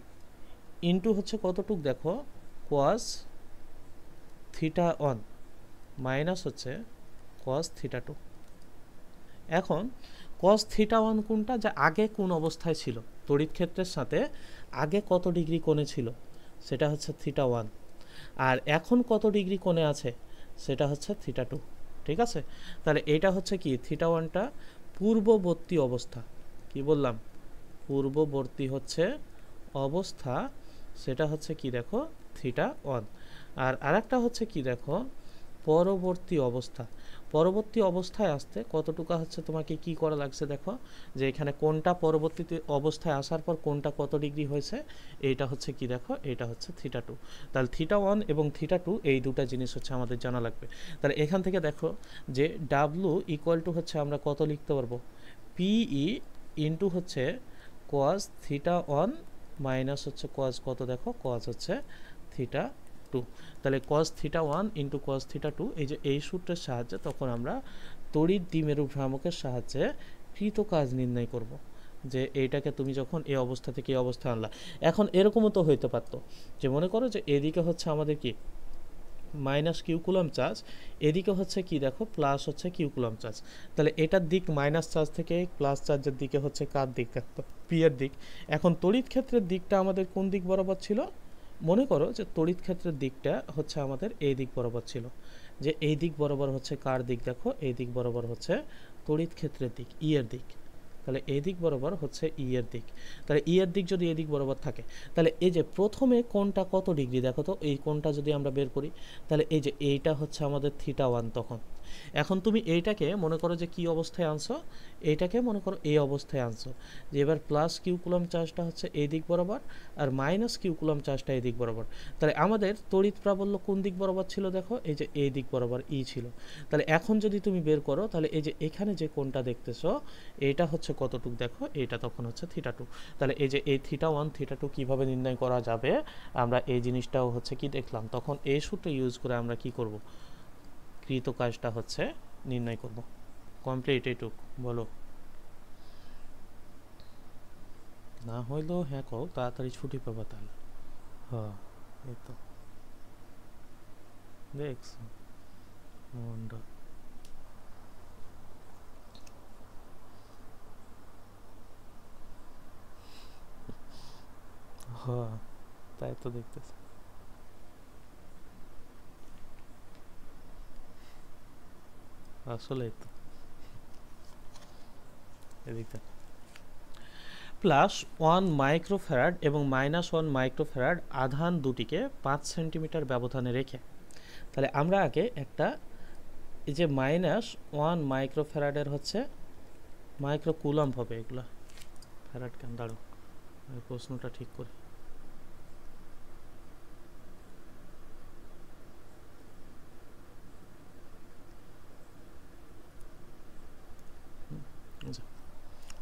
ইন্টু হচ্ছে কতটুক দেখো, কস থিটা ওয়ান মাইনাস হচ্ছে কস থিটা টু। এখন কস থিটা ওয়ান কোনটা, যা আগে কোন অবস্থায় ছিল, তড়িৎ ক্ষেত্রের সাথে আগে কত ডিগ্রি কোণে ছিল সেটা হচ্ছে থিটা ওয়ান, আর এখন কত ডিগ্রি কোণে আছে সেটা হচ্ছে থিটা টু, ঠিক আছে? তাহলে এটা হচ্ছে কি, থিটা ওয়ানটা পূর্ববর্তী অবস্থা, কি বললাম, পূর্ববর্তী হচ্ছে অবস্থা, সেটা হচ্ছে কি দেখো থিটা ওয়ান। আর আরেকটা হচ্ছে কি দেখো পরবর্তী অবস্থা। পরবর্তী অবস্থায় আসতে কতটুকু হচ্ছে তোমাকে কি করা লাগছে দেখো, যে এখানে কোনটা পরবর্তীতে অবস্থায় আসার পর কোনটা কত ডিগ্রি হয়েছে, এইটা হচ্ছে কি দেখো, এটা হচ্ছে থিটা টু। তাহলে থিটা ওয়ান এবং থিটা টু এই দুটা জিনিস হচ্ছে আমাদের জানা লাগবে। তাহলে এখান থেকে দেখো যে ডাব্লু ইকুয়াল টু হচ্ছে আমরা কত লিখতে পারবো, পিই ইন্টু হচ্ছে কস থিটা ওয়ান মাইনাস হচ্ছে কস কত দেখো, কস হচ্ছে থিটা টু। তাহলে cos theta one into cos theta two, এই যে এই সূত্রের সাহায্যে তখন আমরা তড়িৎ দ্বিমেরু ভ্রামকের সাহায্যে কৃত কাজ নির্ণয় করব, যে এইটাকে তুমি যখন এই অবস্থা থেকে এই অবস্থায় আনলা। এখন এরকমও তো হইতে পারতো যে মনে করো যে এদিকে হচ্ছে আমাদের কি মাইনাস কিউ কুলম চার্জ, এদিকে হচ্ছে কি দেখো প্লাস হচ্ছে কিউ কুলম চার্জ। তাহলে এটার দিক মাইনাস চার্জ থেকে প্লাস চার্জের দিকে হচ্ছে কার দিক দেখতো, পি এর দিক। এখন তড়িৎ ক্ষেত্রের দিকটা আমাদের কোন দিক বরাবর ছিল, মনে করো যে তড়িৎ ক্ষেত্রের দিকটা হচ্ছে আমাদের এই দিক বরাবর ছিল, যে এই দিক বরাবর হচ্ছে কার দিক দেখো, এই দিক বরাবর হচ্ছে তড়িৎ ক্ষেত্রের দিক, ই এর দিক, তাহলে এই দিক বরাবর হচ্ছে ই এর দিক। তাহলে ই এর দিক যদি এই দিক বরাবর থাকে, তাহলে এই যে প্রথমে কোণটা কত ডিগ্রি দেখো তো, এই কোণটা যদি আমরা বের করি, তাহলে এই যে এইটা হচ্ছে আমাদের θ1 তখন। এখন তুমি এইটাকে মনে করো যে কি অবস্থায় আনছো, এইটাকে মনে করো এই অবস্থায় আনছো, যে এবার প্লাস কিউ কুলম চার্জটা হচ্ছে এই দিক বরাবর আর মাইনাস কিউ কুলম চার্জটা এই দিক বরাবর। তাহলে আমাদের তড়িৎ প্রাবল্য কোন দিক বরাবর ছিল দেখো, এই যে এই দিক বরাবর ই ছিল। তাহলে এখন যদি তুমি বের করো, তাহলে এই যে এখানে যে কোণটা দেখতেছো এটা হচ্ছে কতটুক দেখো, এটা তখন হচ্ছে θ2। তাহলে এই যে এই θ1 θ2 কিভাবে নির্ণয় করা যাবে, আমরা এই জিনিসটাও হচ্ছে কি দেখলাম। তখন এই সূত্র ইউজ করে আমরা কি করব, কৃত কাজটা হচ্ছে নির্ণয় করব। কমপ্লিট এইটুক, বলো। না হইলেও হ্যাঁ কও, তাড়াতাড়ি ছুটি পাবা তাহলে। হ্যাঁ এই তো দেখছো মনটা। হ্যাঁ তাই তো দেখতেছি। আসলেই তো এদিকটা প্লাস 1 মাইক্রোফ্যারাড এবং মাইনাস 1 মাইক্রোফ্যারাড আধান দুটিকে 5 সেন্টিমিটার ব্যবধানে রেখে, তাহলে আমরা আগে একটা এই যে মাইনাস 1 মাইক্রোফ্যারাডের হচ্ছে মাইক্রোকুলম্ব হবে এগুলা। ফ্যারাড কেন, দাঁড়ো আমি প্রশ্নটা ঠিক করি।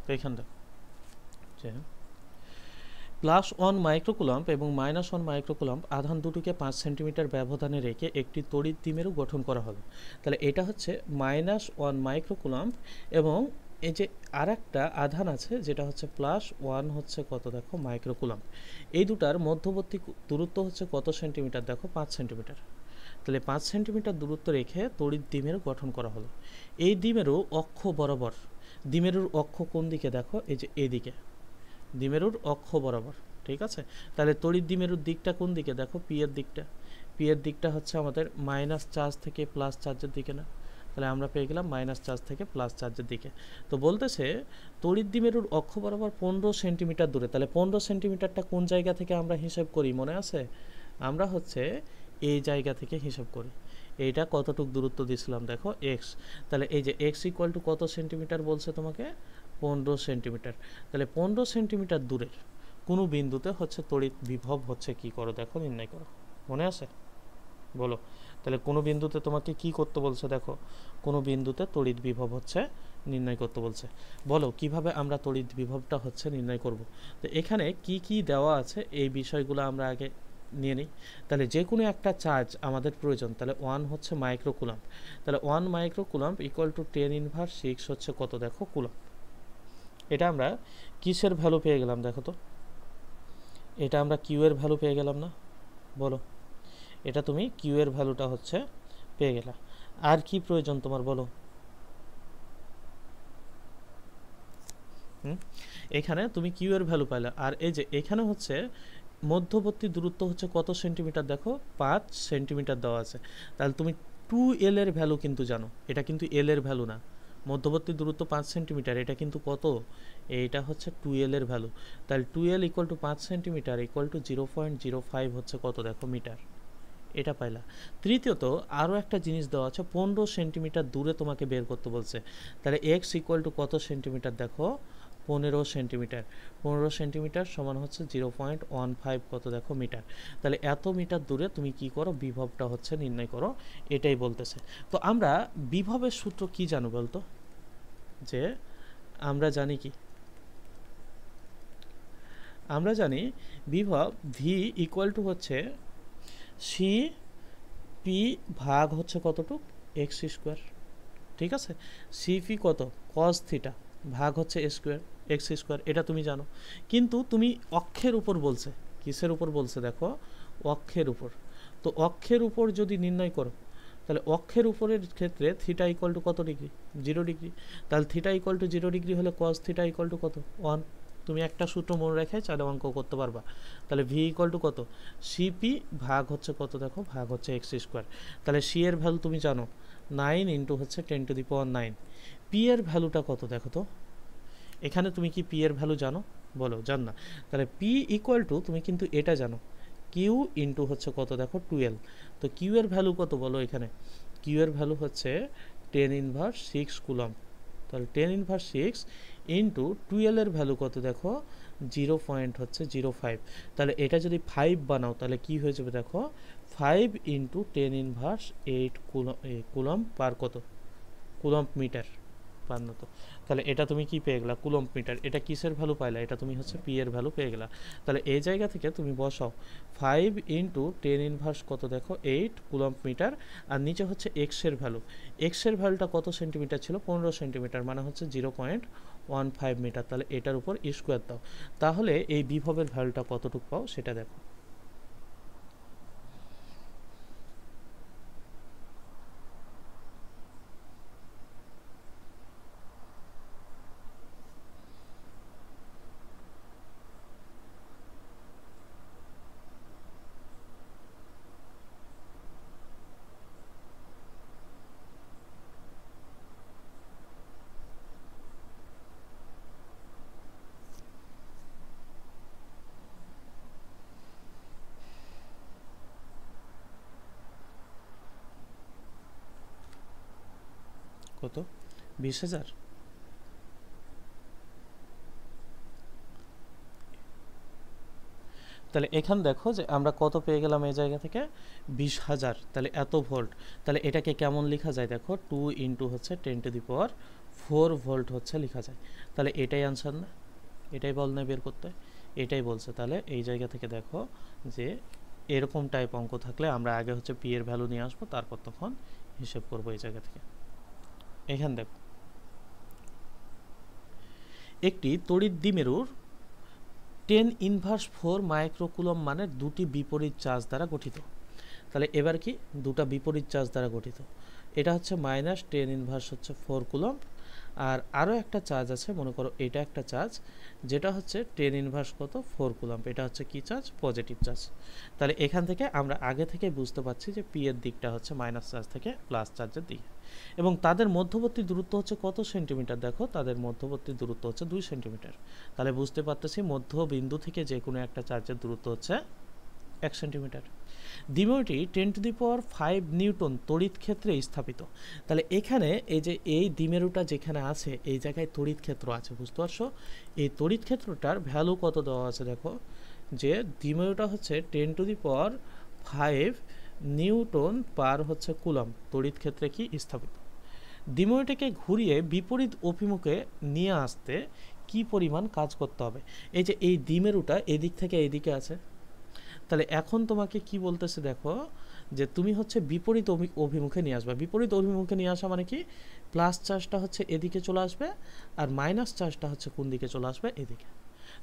তো এখান দেখো যে প্লাস 1 মাইক্রোকুলম্ব এবং মাইনাস 1 মাইক্রোকুলম্ব আধান দুটিকে 5 সেন্টিমিটার ব্যবধানে রেখে একটি তড়িৎ দ্বিমেরু গঠন করা হলো। তাহলে এটা হচ্ছে মাইনাস 1 মাইক্রোকুলম্ব এবং এই যে আর একটা আধান আছে যেটা হচ্ছে প্লাস 1 হচ্ছে কত দেখো মাইক্রোকুলম্ব। এই দুটার মধ্যবর্তী দূরত্ব হচ্ছে কত সেন্টিমিটার দেখো, 5 সেন্টিমিটার। তাহলে 5 সেন্টিমিটার দূরত্ব রেখে তড়িৎ দ্বিমেরু গঠন করা হলো। এই দ্বিমেরু অক্ষ বরাবর, দ্বিমেরুর অক্ষ কোন দিকে দেখো, এই যে এদিকে দ্বিমেরুর অক্ষ বরাবর, ঠিক আছে। তাহলে তড়িৎ দ্বিমেরুর দিকটা কোন দিকে দেখো, পি এর দিকটা। পি এর দিকটা হচ্ছে আমাদের মাইনাস চার্জ থেকে প্লাস চার্জের দিকে না, তাহলে আমরা পেয়ে গেলাম মাইনাস চার্জ থেকে প্লাস চার্জের দিকে। তো বলতেছে তড়িৎ দ্বিমেরুর অক্ষ বরাবর 15 সেন্টিমিটার দূরে। তাহলে 15 সেন্টিমিটারটা কোন জায়গা থেকে আমরা হিসাব করি মনে আছে, আমরা হচ্ছে এই জায়গা থেকে হিসাব করি। এইটা কতটুক দূরত্ব দিয়েছিলাম দেখো, এক্স। তাহলে এই যে এক্স ইকুয়াল টু কত সেন্টিমিটার বলছে তোমাকে, 15 সেন্টিমিটার। তাহলে 15 সেন্টিমিটার দূরের কোনো বিন্দুতে হচ্ছে তড়িৎ বিভব হচ্ছে কি করো দেখো, নির্ণয় করো। মনে আছে, বলো। তাহলে কোনো বিন্দুতে তোমাকে কি করতে বলছে দেখো, কোনো বিন্দুতে তড়িৎ বিভব হচ্ছে নির্ণয় করতে বলছে। বলো কিভাবে আমরা তড়িৎ বিভবটা হচ্ছে নির্ণয় করব। তো এখানে কি কি দেওয়া আছে এই বিষয়গুলো আমরা আগে নিয়ে নিই। তাহলে যে কোনো একটা চার্জ আমাদের প্রয়োজন, তাহলে 1 হচ্ছে মাইক্রোকুলম্ব। তাহলে 1 মাইক্রোকুলম্ব ইকুয়াল টু 10⁻6 হচ্ছে কত দেখো কুলম্ব। এটা আমরা কিসের ভ্যালু পেয়ে গেলাম দেখো তো, এটা আমরা কিউ এর ভ্যালু পেয়ে গেলাম না, বলো। এটা তুমি কিউ এর ভ্যালুটা হচ্ছে পেয়ে গেলা। আর কি প্রয়োজন তোমার বলো। এখানে তুমি কিউ এর ভ্যালু পাইলা, আর এই যে এখানে হচ্ছে মধ্যবর্তী দূরত্ব হচ্ছে কত সেন্টিমিটার দেখো, 5 সেন্টিমিটার দেওয়া আছে। তাহলে তুমি 2L এর ভ্যালু কিন্তু জানো, এটা কিন্তু এল এর ভ্যালু না। মধ্যবর্তী দূরত্ব 5 সেন্টিমিটার, এটা কিন্তু কত, এইটা হচ্ছে 2L এর ভ্যালু। তাহলে 2L equal to 5 centimetre equal to 0.05 হচ্ছে কত দেখো মিটার, এটা পাইলা। তৃতীয়ত আরও একটা জিনিস দেওয়া আছে, 15 সেন্টিমিটার দূরে তোমাকে বের করতে বলছে। তাহলে এক্স ইকুয়াল টু কত সেন্টিমিটার দেখো, 15 সেন্টিমিটার। 15 সেন্টিমিটার সমান হচ্ছে 0.15 কত দেখো মিটার। তাহলে এত মিটার দূরে তুমি কি করো, বিভবটা হচ্ছে নির্ণয় করো, এটাই বলতেছে। তো আমরা বিভবের সূত্র কি জানো বলতো, যে আমরা জানি কি, আমরা জানি বিভব ভি ইকুয়াল টু হচ্ছে সি পি ভাগ হচ্ছে কতটুক, এক্স স্কোয়ার, ঠিক আছে। সিপি কত, কস থিটা ভাগ হচ্ছে স্কোয়ার এক্স স্কোয়ার, এটা তুমি জানো। কিন্তু তুমি অক্ষের উপর বলছে, কিসের উপর বলছে দেখো, অক্ষের উপর। তো অক্ষের উপর যদি নির্ণয় করো, তাহলে অক্ষের উপরের ক্ষেত্রে থিটা ইকুয়াল টু কত ডিগ্রি, 0 ডিগ্রি। তাহলে থিটা ইকুয়াল টু 0 ডিগ্রি হলে কস থিটা ইকুয়াল টু কত, 1। তুমি একটা সূত্র মনে রেখে চাইলে অঙ্ক করতে পারবা। তাহলে ভি ইকুয়াল টু কত, সিপি ভাগ হচ্ছে কত দেখো, ভাগ হচ্ছে এক্স স্কোয়ার। তাহলে সি এর ভ্যালু তুমি জানো 9 ইন্টু হচ্ছে 10⁻৯। পি এর ভ্যালুটা কত দেখো তো, এখানে তুমি কি পি এর ভ্যালু জানো? বলো, জান না। তাহলে পি ইকুয়াল টু, তুমি কিন্তু এটা জানো, কিউ ইন্টু হচ্ছে কত দেখো 12। তো কিউ এর ভ্যালু কত বলো এখানে? কিউ এর ভ্যালু হচ্ছে 10⁻6 কুলম। তাহলে 10⁻6 ইন্টু 12 এর ভ্যালু কত দেখো? 0.05। তাহলে এটা যদি 5 বানাও তাহলে কি হয়ে যাবে দেখো? 5 ইন্টু 10⁻8 কুলম পার কত? কুলম্ব মিটার পার না তো। তাহলে এটা তুমি কি পেয়ে গেলা? Coulomb metre. এটা কিসের ভ্যালু পাইলা? এটা তুমি হচ্ছে পি এর ভ্যালু পেয়ে গেলা। তাহলে এই জায়গা থেকে তুমি বসাও 5 ইন্টু 10 ইনভার্স কত দেখো? 8 কুলম্ব মিটার। আর নিচে হচ্ছে এক্স এর ভ্যালু। এক্স এর ভ্যালুটা কত সেন্টিমিটার ছিল? 15 সেন্টিমিটার, মানে হচ্ছে 0.15 মিটার। তাহলে এটার উপর স্কোয়ার দাও, তাহলে এই বিভবের ভ্যালুটা কতটুকু পাও সেটা দেখো। কত? 20,000। তাহলে এখান দেখো যে আমরা কত পেয়ে গেলাম এই জায়গা থেকে? 20,000। তাহলে এত ভোল্ট। তাহলে এটাকে কেমন লেখা যায় দেখো? 2 ইন্টু হচ্ছে 10⁴ ভোল্ট হচ্ছে লেখা যায়। তাহলে এটাই আনসার না? এটাই বল না বের করতে? এটাই বলছে। তাহলে এই জায়গা থেকে দেখো যে এরকম টাইপ অঙ্ক থাকলে আমরা আগে হচ্ছে পি এর ভ্যালু নিয়ে আসবো, তারপর তখন হিসেব করবো এই জায়গা থেকে। এখান দেখো, একটি তড়িৎ দ্বিমেরুর 10⁻4 মাইক্রোকুলম মানের দুটি বিপরীত চার্জ দ্বারা গঠিত। তাহলে এবার কি? দুটা বিপরীত চার্জ দ্বারা গঠিত। এটা হচ্ছে -10⁻⁴ হচ্ছে 4 কুলম্ব। আর আরও একটা চার্জ আছে, মনে করো এটা একটা চার্জ, যেটা হচ্ছে 10⁻ কত? 4 কুলম্ব। এটা হচ্ছে কি চার্জ? Positive charge. তাহলে এখান থেকে আমরা আগে থেকে বুঝতে পারছি যে পি এর দিকটা হচ্ছে মাইনাস চার্জ থেকে প্লাস চার্জের দিকে, এবং তাদের মধ্যবর্তী দূরত্ব হচ্ছে কত সেন্টিমিটার দেখো? তাদের মধ্যবর্তী দূরত্ব হচ্ছে 2 সেন্টিমিটার। তাহলে বুঝতে পারতেছি মধ্যবিন্দু থেকে যে কোনো একটা চার্জের দূরত্ব হচ্ছে 1 সেন্টিমিটার। দ্বিমেরুটি 10⁵ নিউটন তড়িৎ ক্ষেত্রে স্থাপিত। তাহলে এখানে এই যে এই দ্বিমেরুটা যেখানে আছে এই জায়গায় তড়িৎ ক্ষেত্র আছে, বুঝতে পারছো? এই তড়িৎ ক্ষেত্রটার ভ্যালু কত দেওয়া আছে দেখো? যে দ্বিমেরুটা হচ্ছে 10⁵ নিউটন পার হচ্ছে কুলম্ব তড়িৎ ক্ষেত্রে কি স্থাপিত। দ্বিমেরুটিকে ঘুরিয়ে বিপরীত অভিমুখে নিয়ে আসতে কি পরিমাণ কাজ করতে হবে? এই যে এই দ্বিমেরুটা এদিক থেকে এইদিকে আছে, তাহলে এখন তোমাকে কি বলতেছে দেখো? যে তুমি হচ্ছে বিপরীত অভিমুখে নিয়ে আসবে। বিপরীত অভিমুখে নিয়ে আসা মানে কি? প্লাস চার্জটা হচ্ছে এদিকে চলে আসবে, আর মাইনাস চার্জটা হচ্ছে কোন দিকে চলে আসবে? এদিকে।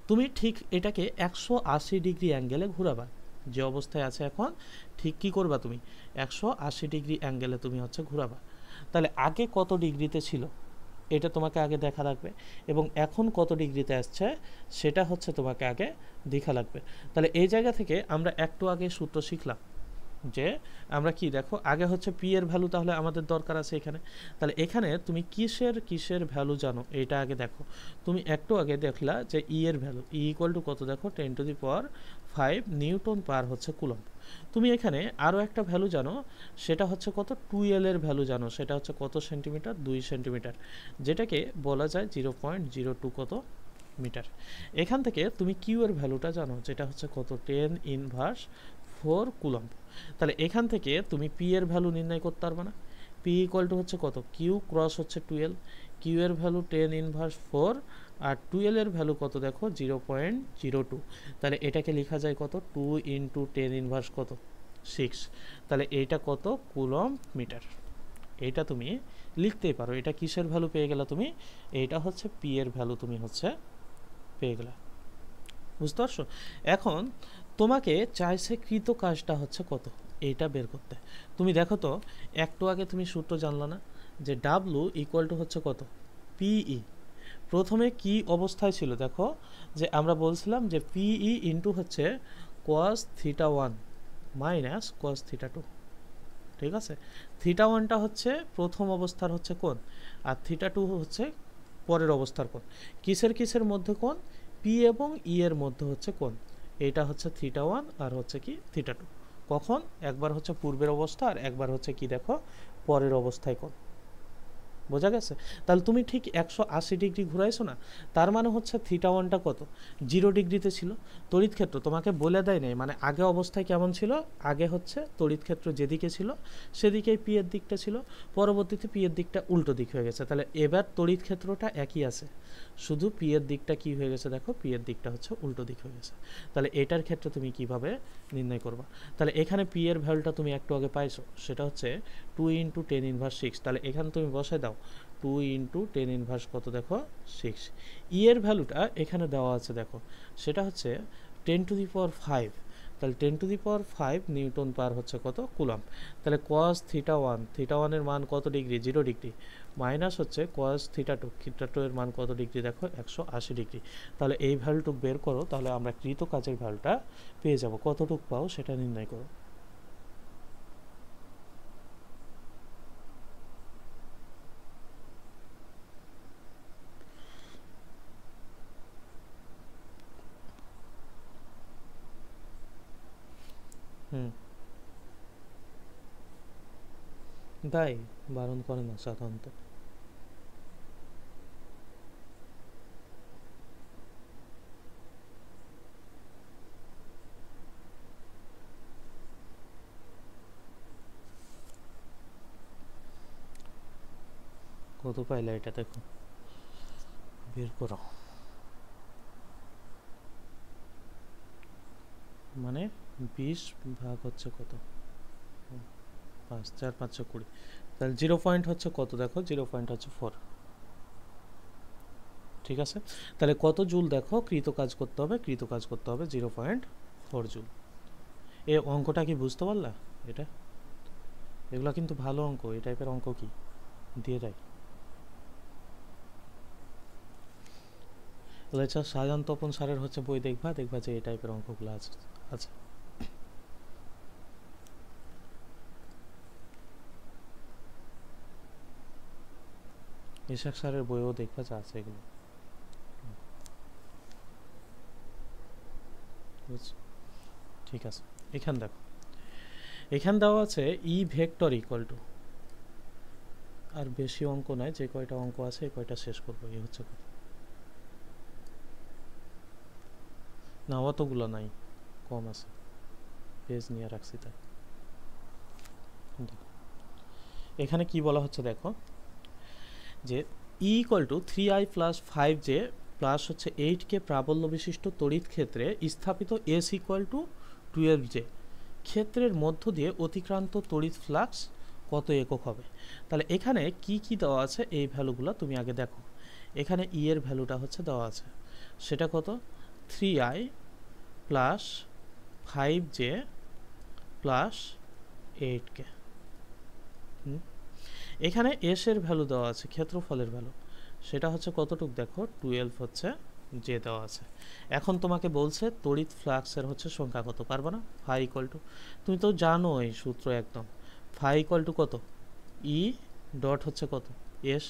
তুমি ঠিক এটাকে 180 ডিগ্রি অ্যাঙ্গেলে ঘোরাবা। যে অবস্থায় আছে এখন, ঠিক কি করবা তুমি? 180 ডিগ্রি অ্যাঙ্গেলে তুমি হচ্ছে ঘোরাবা। তাহলে আগে কত ডিগ্রিতে ছিল এটা তোমাকে আগে দেখা লাগবে, এবং এখন কত ডিগ্রিতে আসছে সেটা হচ্ছে তোমাকে আগে দেখা লাগবে। তাহলে এই জায়গা থেকে আমরা একটু আগে সূত্র শিখলাম যে আমরা কি দেখো, আগে হচ্ছে পি এর ভ্যালু তাহলে আমাদের দরকার আছে এখানে। তাহলে এখানে তুমি কিসের ভ্যালু জানো এটা আগে দেখো। তুমি একটু আগে দেখলা যে ই এর ভ্যালু, ই ইকুয়াল টু কত দেখো? 10⁵ নিউটন পার হচ্ছে কুলম্ব। তুমি এখানে আরও একটা ভ্যালু জানো, সেটা হচ্ছে কত? 2L এর ভ্যালু জানো, সেটা হচ্ছে কত সেন্টিমিটার? 2 সেন্টিমিটার, যেটাকে বলা যায় 0.02 কত মিটার। এখান থেকে তুমি কিউ এর ভ্যালুটা জানো, যেটা হচ্ছে কত? 10⁻4 কুলম্ব। তাহলে এখান থেকে তুমি পি এর ভ্যালু নির্ণয় করতে পারবে না? পি ইকুয়াল টু হচ্ছে কত? কিউ ক্রস হচ্ছে 12। কিউ এর ভ্যালু 10⁻4, আর 12 এর ভ্যালু কত দেখো? 0.02। তাহলে এটাকে লেখা যায় কত? 2 ইন্টু 10⁻, কত? 6। তাহলে এইটা কত? Coulomb metre. এইটা তুমি লিখতেই পারো। এটা কিসের ভ্যালু পেয়ে গেলা তুমি? এইটা হচ্ছে পি এর ভ্যালু তুমি হচ্ছে পেয়ে গেলা। বুঝতে পারছো? এখন তোমাকে চাইছে কৃত কাজটা হচ্ছে কত এইটা বের করতে। তুমি দেখো তো, একটু আগে তুমি সূত্র জানলা না যে ডাব্লু ইকুয়াল টু হচ্ছে কত? পিই। প্রথমে কি অবস্থায় ছিল দেখো? যে আমরা বলছিলাম যে পিই ইন্টু হচ্ছে cos θ1 মাইনাস cos θ2। ঠিক আছে? θ1টা হচ্ছে প্রথম অবস্থার হচ্ছে কোণ, আর θ2 হচ্ছে পরের অবস্থার কোণ। কিসের কিসের মধ্যে কোণ? পি এবং ই এর মধ্যে হচ্ছে কোণ। এটা হচ্ছে θ1 আর হচ্ছে কি θ2। কখন? একবার হচ্ছে পূর্বের অবস্থা আর একবার হচ্ছে কি দেখো পরের অবস্থায় কোণ। বোঝা গেছে? তাহলে তুমি ঠিক 180 ডিগ্রি ঘুরাইছো না, তার মানে হচ্ছে θ1টা কত? 0 ডিগ্রিতে ছিল। তড়িৎ ক্ষেত্র তোমাকে বলে দেয় নাই, মানে আগে অবস্থায় কেমন ছিল? আগে হচ্ছে তড়িৎ ক্ষেত্র যেদিকে ছিল সেদিকেই পি এর দিকটা ছিল, পরবর্তীতে পি এর দিকটা উল্টো দিক হয়ে গেছে। তাহলে এবার তড়িৎ ক্ষেত্রটা একই আছে, শুধু পি এর দিকটা কি হয়ে গেছে দেখো, পি এর দিকটা হচ্ছে উল্টো দিক হয়ে গেছে। তাহলে এটার ক্ষেত্রে তুমি কিভাবে নির্ণয় করবা? তাহলে এখানে পি এর ভ্যালুটা তুমি একটু আগে পাইছো, সেটা হচ্ছে 2 × 10⁻6। তাহলে এখানে তুমি বসাই দাও 2 × 10⁻, কত দেখো 6। ই এর ভ্যালুটা এখানে দেওয়া আছে দেখো, সেটা হচ্ছে 10⁵। তাহলে 10⁵ নিউটন পার হচ্ছে কত কুলম্ব। তাহলে cos θ1 এর মান কত ডিগ্রি? 0 ডিগ্রি, মাইনাস হচ্ছে cos θ2 এর মান কত ডিগ্রি দেখো 180 ডিগ্রি। তাহলে এই ভ্যালুটুক বের করো, তাহলে আমরা কৃত কাজের ভ্যালুটা পেয়ে যাব। কতটুক পাও সেটা নির্ণয় করো। হুম, তাই বারণ করে না সাধারণত। কত পাইলে এটা দেখো, বের করো। মানে 20 ভাগ হচ্ছে কত? 5, 4, 5, 20। তাহলে 0 পয়েন্ট হচ্ছে কত দেখো, 0 পয়েন্ট হচ্ছে 4। ঠিক আছে? তাহলে কত জুল দেখো কৃত কাজ করতে হবে? কৃত কাজ করতে হবে 0.4 জুল। এই অঙ্কটা কি বুঝতে পারলা? এটা এগুলো কিন্তু ভালো অঙ্ক, এই টাইপের অঙ্ক কি দিয়ে দেয়। লেকচার শাহজাহান তপন স্যারের হচ্ছে বই দেখবা, দেখবা যে এই টাইপের অঙ্কগুলো আছে আছে। ইশাক স্যারের বইও দেখবা যে আছে এগুলো। ঠিক আছে, এখান দেখো, এখান দেওয়া আছে ই ভেক্টর ইকুয়াল টু, আর বেশি অঙ্ক নাই, যে কয়টা অঙ্ক আছে এই কয়টা শেষ করবো, এই হচ্ছে কথা। না অতগুলো নাই, কম আছে, পেজ নিয়ে রাখছি তাই। এখানে কি বলা হচ্ছে দেখো, যে ই equal two 3i + 5j plus হচ্ছে 8k প্রাবল্য বিশিষ্ট তড়িৎ ক্ষেত্রে স্থাপিত এস ইকুয়াল টু 12j ক্ষেত্রের মধ্য দিয়ে অতিক্রান্ত তড়িৎ ফ্লাক্স কত একক হবে। তাহলে এখানে কি কি দেওয়া আছে এই ভ্যালুগুলো তুমি আগে দেখো। এখানে ই এর ভ্যালুটা হচ্ছে দেওয়া আছে, সেটা কত? 3i + 5j + 8k। এখানে এস এর ভ্যালু দেওয়া আছে, ক্ষেত্রফলের ভ্যালু, সেটা হচ্ছে কতটুক দেখো 12 হচ্ছে যে দেওয়া আছে। এখন তোমাকে বলছে তড়িৎ ফ্লাক্সের হচ্ছে সংখ্যা কত, পারবে না? ফাই ইকুয়াল টু, তুমি তো জানো এই সূত্র একদম, ফাই ইকুয়াল টু কত? ই ডট হচ্ছে কত? এস।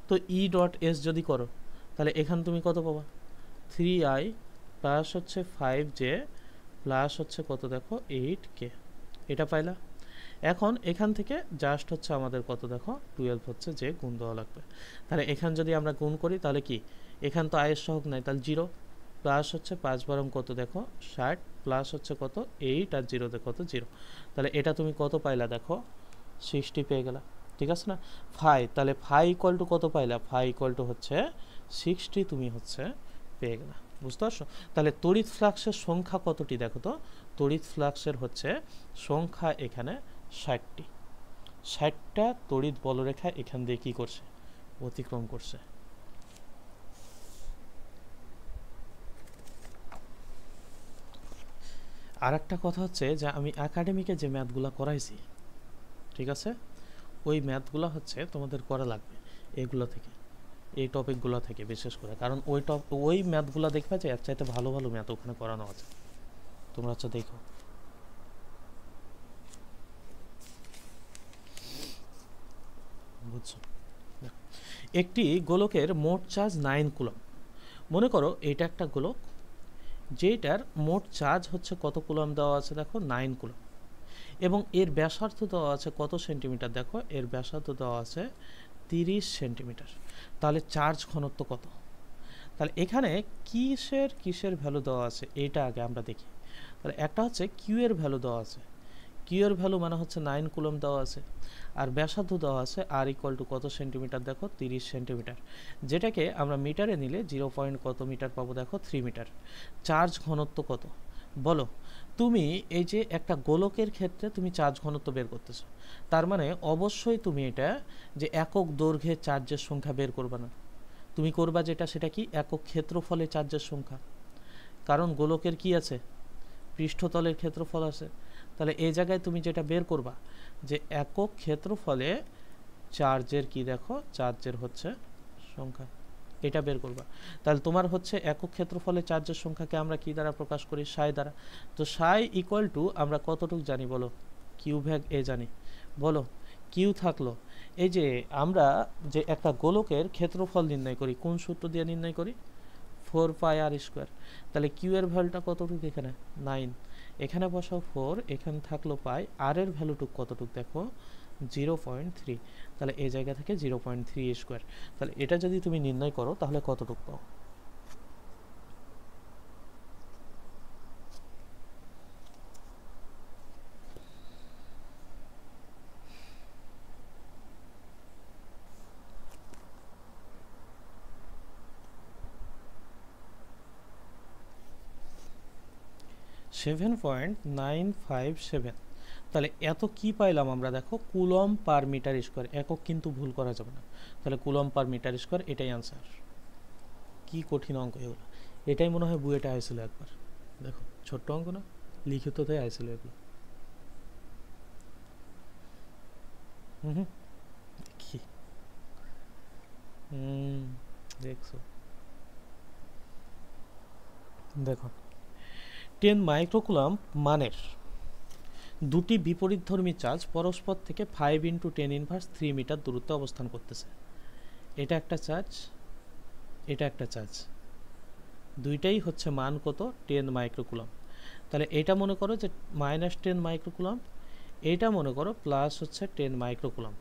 তো ই ডট এস যদি করো, তাহলে এখান তুমি কত পাবা? 3i প্লাস হচ্ছে 5j প্লাস হচ্ছে কত দেখো 8k, এটা পাইলা। এখন এখান থেকে জাস্ট হচ্ছে আমাদের কত দেখো 12 হচ্ছে যে গুণ দেওয়া লাগবে। তাহলে এখান যদি আমরা গুণ করি তাহলে কি, এখান তো আয়ের সহগ নাই, তাহলে 0 প্লাস হচ্ছে 5 বারং কত দেখো 60 প্লাস হচ্ছে কত 8 আর 0 তে কত 0। তাহলে এটা তুমি কত পাইলা দেখো 60 পেয়ে গেলা। ঠিক আছে না? ফাই, তাহলে ফাই ইকুয়াল টু কত পাইলা? ফাই ইকুয়াল টু হচ্ছে 60 তুমি হচ্ছে পেয়ে গেলা। বুঝতে পারছো? তাহলে তড়িৎ ফ্লাক্সের সংখ্যা কতটি দেখো তো, তড়িৎ ফ্লাক্সের হচ্ছে সংখ্যা এখানে 60টি। 60টা তড়িৎ বলরেখা এখান দিয়ে কি করছে? অতিক্রম করছে। আর একটা কথা হচ্ছে যে আমি একাডেমিকে যে ম্যাথগুলো করাইছি, ঠিক আছে, ওই ম্যাথগুলো হচ্ছে তোমাদের করা লাগবে এগুলো থেকে, এই টপিকগুলো থেকে বিশেষ করে, কারণ ওই ম্যাথগুলো দেখবে যে এর চাইতে ভালো ভালো ম্যাথ ওখানে করানো আছে, তোমরা হচ্ছে দেখো। বুঝছো? একটি গোলকের মোট চার্জ 9 কুলম। মনে করো এটা একটা গোলক যেটার মোট চার্জ হচ্ছে কত কুলম দেওয়া আছে, দেখো 9 কুলম, এবং এর ব্যাসার্ধ দেওয়া আছে কত সেন্টিমিটার, দেখো এর ব্যাসার্ধ দেওয়া আছে 30 সেন্টিমিটার। তাহলে চার্জ ঘনত্ব কত? তাহলে এখানে কিসের কিসের ভ্যালু দেওয়া আছে এইটা আগে আমরা দেখি। তাহলে একটা হচ্ছে কিউ এর ভ্যালু দেওয়া আছে, কিউ এর ভ্যালু মানে হচ্ছে 9 কুলম দেওয়া আছে, আর ব্যাসার্ধ দেওয়া আছে আর ইকুয়াল টু কত সেন্টিমিটার, দেখো 30 সেন্টিমিটার, যেটাকে আমরা মিটারে নিলে 0 পয়েন্ট কত মিটার পাবো, দেখো 3 মিটার। চার্জ ঘনত্ব কত বলো? তুমি এই যে একটা গোলকের ক্ষেত্রে তুমি চার্জ ঘনত্ব বের করতেছো, তার মানে অবশ্যই তুমি এটা যে একক দৈর্ঘ্যে চার্জের সংখ্যা বের করবে না, তুমি করবা যেটা সেটা কি একক ক্ষেত্রফলে চার্জের সংখ্যা, কারণ গোলকের কি আছে, পৃষ্ঠতলের ক্ষেত্রফল আছে। তাহলে এই জায়গায় তুমি যেটা বের করবা যে একক ক্ষেত্রফলে চার্জের কি, দেখো চার্জের হচ্ছে সংখ্যা, এটা বের করবা। তাহলে তোমার হচ্ছে একক ক্ষেত্রফলে চার্জের সংখ্যাকে আমরা কি দ্বারা প্রকাশ করি, সাই দ্বারা। তো সাই ইকুয়াল টু আমরা কতটুকু জানি বলো, কিউ ভাগ এ জানি। বলো কিউ থাকলো, এই যে আমরা যে একটা গোলকের ক্ষেত্রফল নির্ণয় করি কোন সূত্র দিয়ে নির্ণয় করি, 4 পাই আর স্কোয়ার। তাহলে কিউ এর ভ্যালুটা কতটুকু, এখানে 9, এখানে বসাও 4, এখানে থাকলো পাই, আর এর ভ্যালুটুকু কতটুকু, দেখো 0.3। তাহলে এই জায়গা থেকে 0.3 স্কোয়ার। তাহলে এটা যদি তুমি নির্ণয় করো তাহলে কতটুকু পাও, সেভেন 7.957। তাহলে এত কি পাইলাম আমরা, দেখো কুলম পার মিটার স্কোয়ার, একক কিন্তু ভুল করা যাবে না। তাহলে কুলম পার মিটার স্কোয়ার, এটাই আনসার। কি কঠিন অঙ্ক এগুলো, এটাই মনে হয় বুয়েটে আইছিল একবার, দেখো ছোট্ট অঙ্ক না, লিখিততে আইছিল এগুলো। হুম, কি দেখছো, দেখো 10 মাইক্রোকুলাম মানের দুটি বিপরীতধর্মী চার্জ পরস্পর থেকে 5 × 10⁻³ মিটার দূরত্বে অবস্থান করতেছে। এটা একটা চার্জ, এটা একটা চার্জ, দুইটাই হচ্ছে মান কত, 10 মাইক্রোকুলাম। তাহলে এটা মনে করো যে -10 মাইক্রোকুলাম, এইটা মনে করো প্লাস হচ্ছে 10 মাইক্রোকুলাম।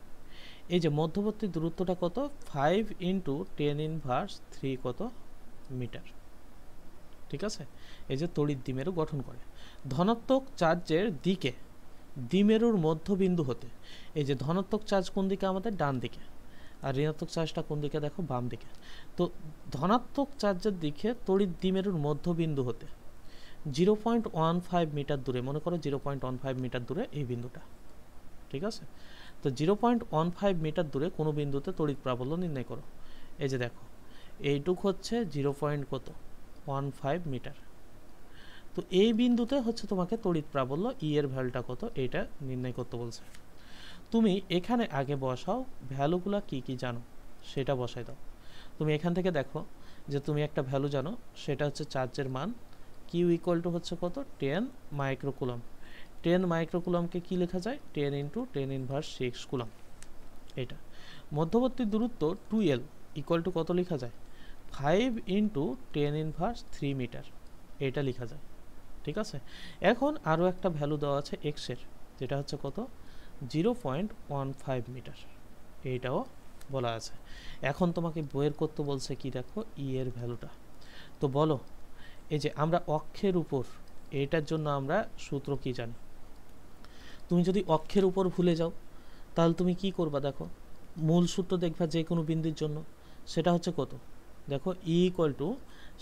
এই যে মধ্যবর্তী দূরত্বটা কত, 5 × 10⁻³ কত মিটার, ঠিক আছে। এই যে তড়িৎ দ্বিমেরু গঠন করে। ধনাত্মক চার্জের দিকে দ্বিমেরুর মধ্যবিন্দু হতে, এই যে ধনাত্মক চার্জ কোন দিকে, আমাদের ডান দিকে, আর ঋণাত্মক চার্জটা কোন দিকে, দেখো বাম দিকে। তো ধনাত্মক চার্জের দিকে তড়িৎ দ্বিমেরুর মধ্যবিন্দু হতে 0.15 মিটার দূরে, মনে করো 0.15 মিটার দূরে এই বিন্দুটা, ঠিক আছে। তো 0.15 মিটার দূরে কোনো বিন্দুতে তড়িৎ প্রাবল্য নির্ণয় করো। এই যে দেখো এইটুক হচ্ছে 0.15 মিটার। তো এই বিন্দুতে হচ্ছে তোমাকে তড়িৎ প্রাবল্য ই এর ভ্যালুটা কত এইটা নির্ণয় করতে বলছে। তুমি এখানে আগে বসাও ভ্যালুগুলো কি কি জানো সেটা বসাই দাও। তুমি এখান থেকে দেখো যে তুমি একটা ভ্যালু জানো, সেটা হচ্ছে চার্জের মান কিউ ইকুয়াল টু হচ্ছে কত, 10 মাইক্রোকুলাম। 10 মাইক্রোকুলামকে কি লেখা যায়, 10 × 10⁻6 কুলাম। এটা মধ্যবর্তী দূরত্ব 2L ইকুয়াল টু কত লেখা যায়, 5 × 10⁻³ মিটার, এটা লেখা যায়, ঠিক আছে। এখন আরও একটা ভ্যালু দেওয়া আছে এক্সের, যেটা হচ্ছে কত, 0.15 মিটার, এইটাও বলা আছে। এখন তোমাকে বইয়ের করতে বলছে কি, দেখো ই এর ভ্যালুটা। তো বলো এই যে আমরা অক্ষের উপর, এইটার জন্য আমরা সূত্র কি জানি, তুমি যদি অক্ষের উপর ভুলে যাও তাহলে তুমি কি করবা, দেখো মূল সূত্র দেখবা যে কোনো বিন্দুর জন্য, সেটা হচ্ছে কত, দেখো ই ইকুয়াল টু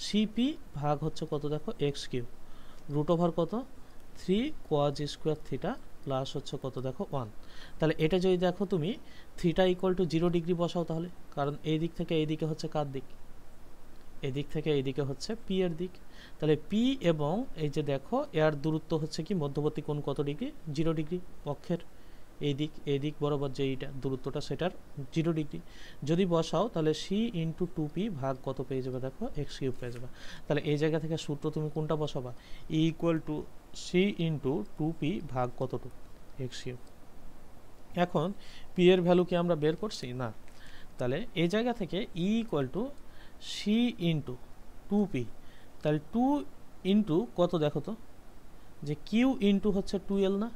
সিপি ভাগ হচ্ছে কত, দেখো x³ √ওভার কত 3 cos² থিটা প্লাস হচ্ছে কত, দেখো 1। তাহলে এটা যদি দেখো তুমি থিটা ইকুয়াল টু 0 ডিগ্রি বসাও, তাহলে কারণ এই দিক থেকে এই দিকে হচ্ছে কার দিক, এদিক থেকে এইদিকে হচ্ছে পি এর দিক। তাহলে পি এবং এই যে দেখো এর দূরত্ব হচ্ছে কি, মধ্যবর্তী কোণ কত ডিগ্রি, 0 ডিগ্রি, অক্ষের এই দিক বরাবর যে এইটা দূরত্বটা সেটার 0 ডিগ্রি। যদি বসাও তাহলে সি × 2p ভাগ কত পেয়ে যাবে, দেখো x³ পেয়ে যাবে। তাহলে এই জায়গা থেকে সূত্র তুমি কোনটা বসাবা, e equal to c × 2p ভাগ কতটুকু, x³। এখন পি এর ভ্যালু কি আমরা বের করছি না, তাহলে এই জায়গা থেকে E equal to C into 2p, তাহলে 2 ইন্টু কত দেখো তো, যে কিউ ইন্টু হচ্ছে 2l না,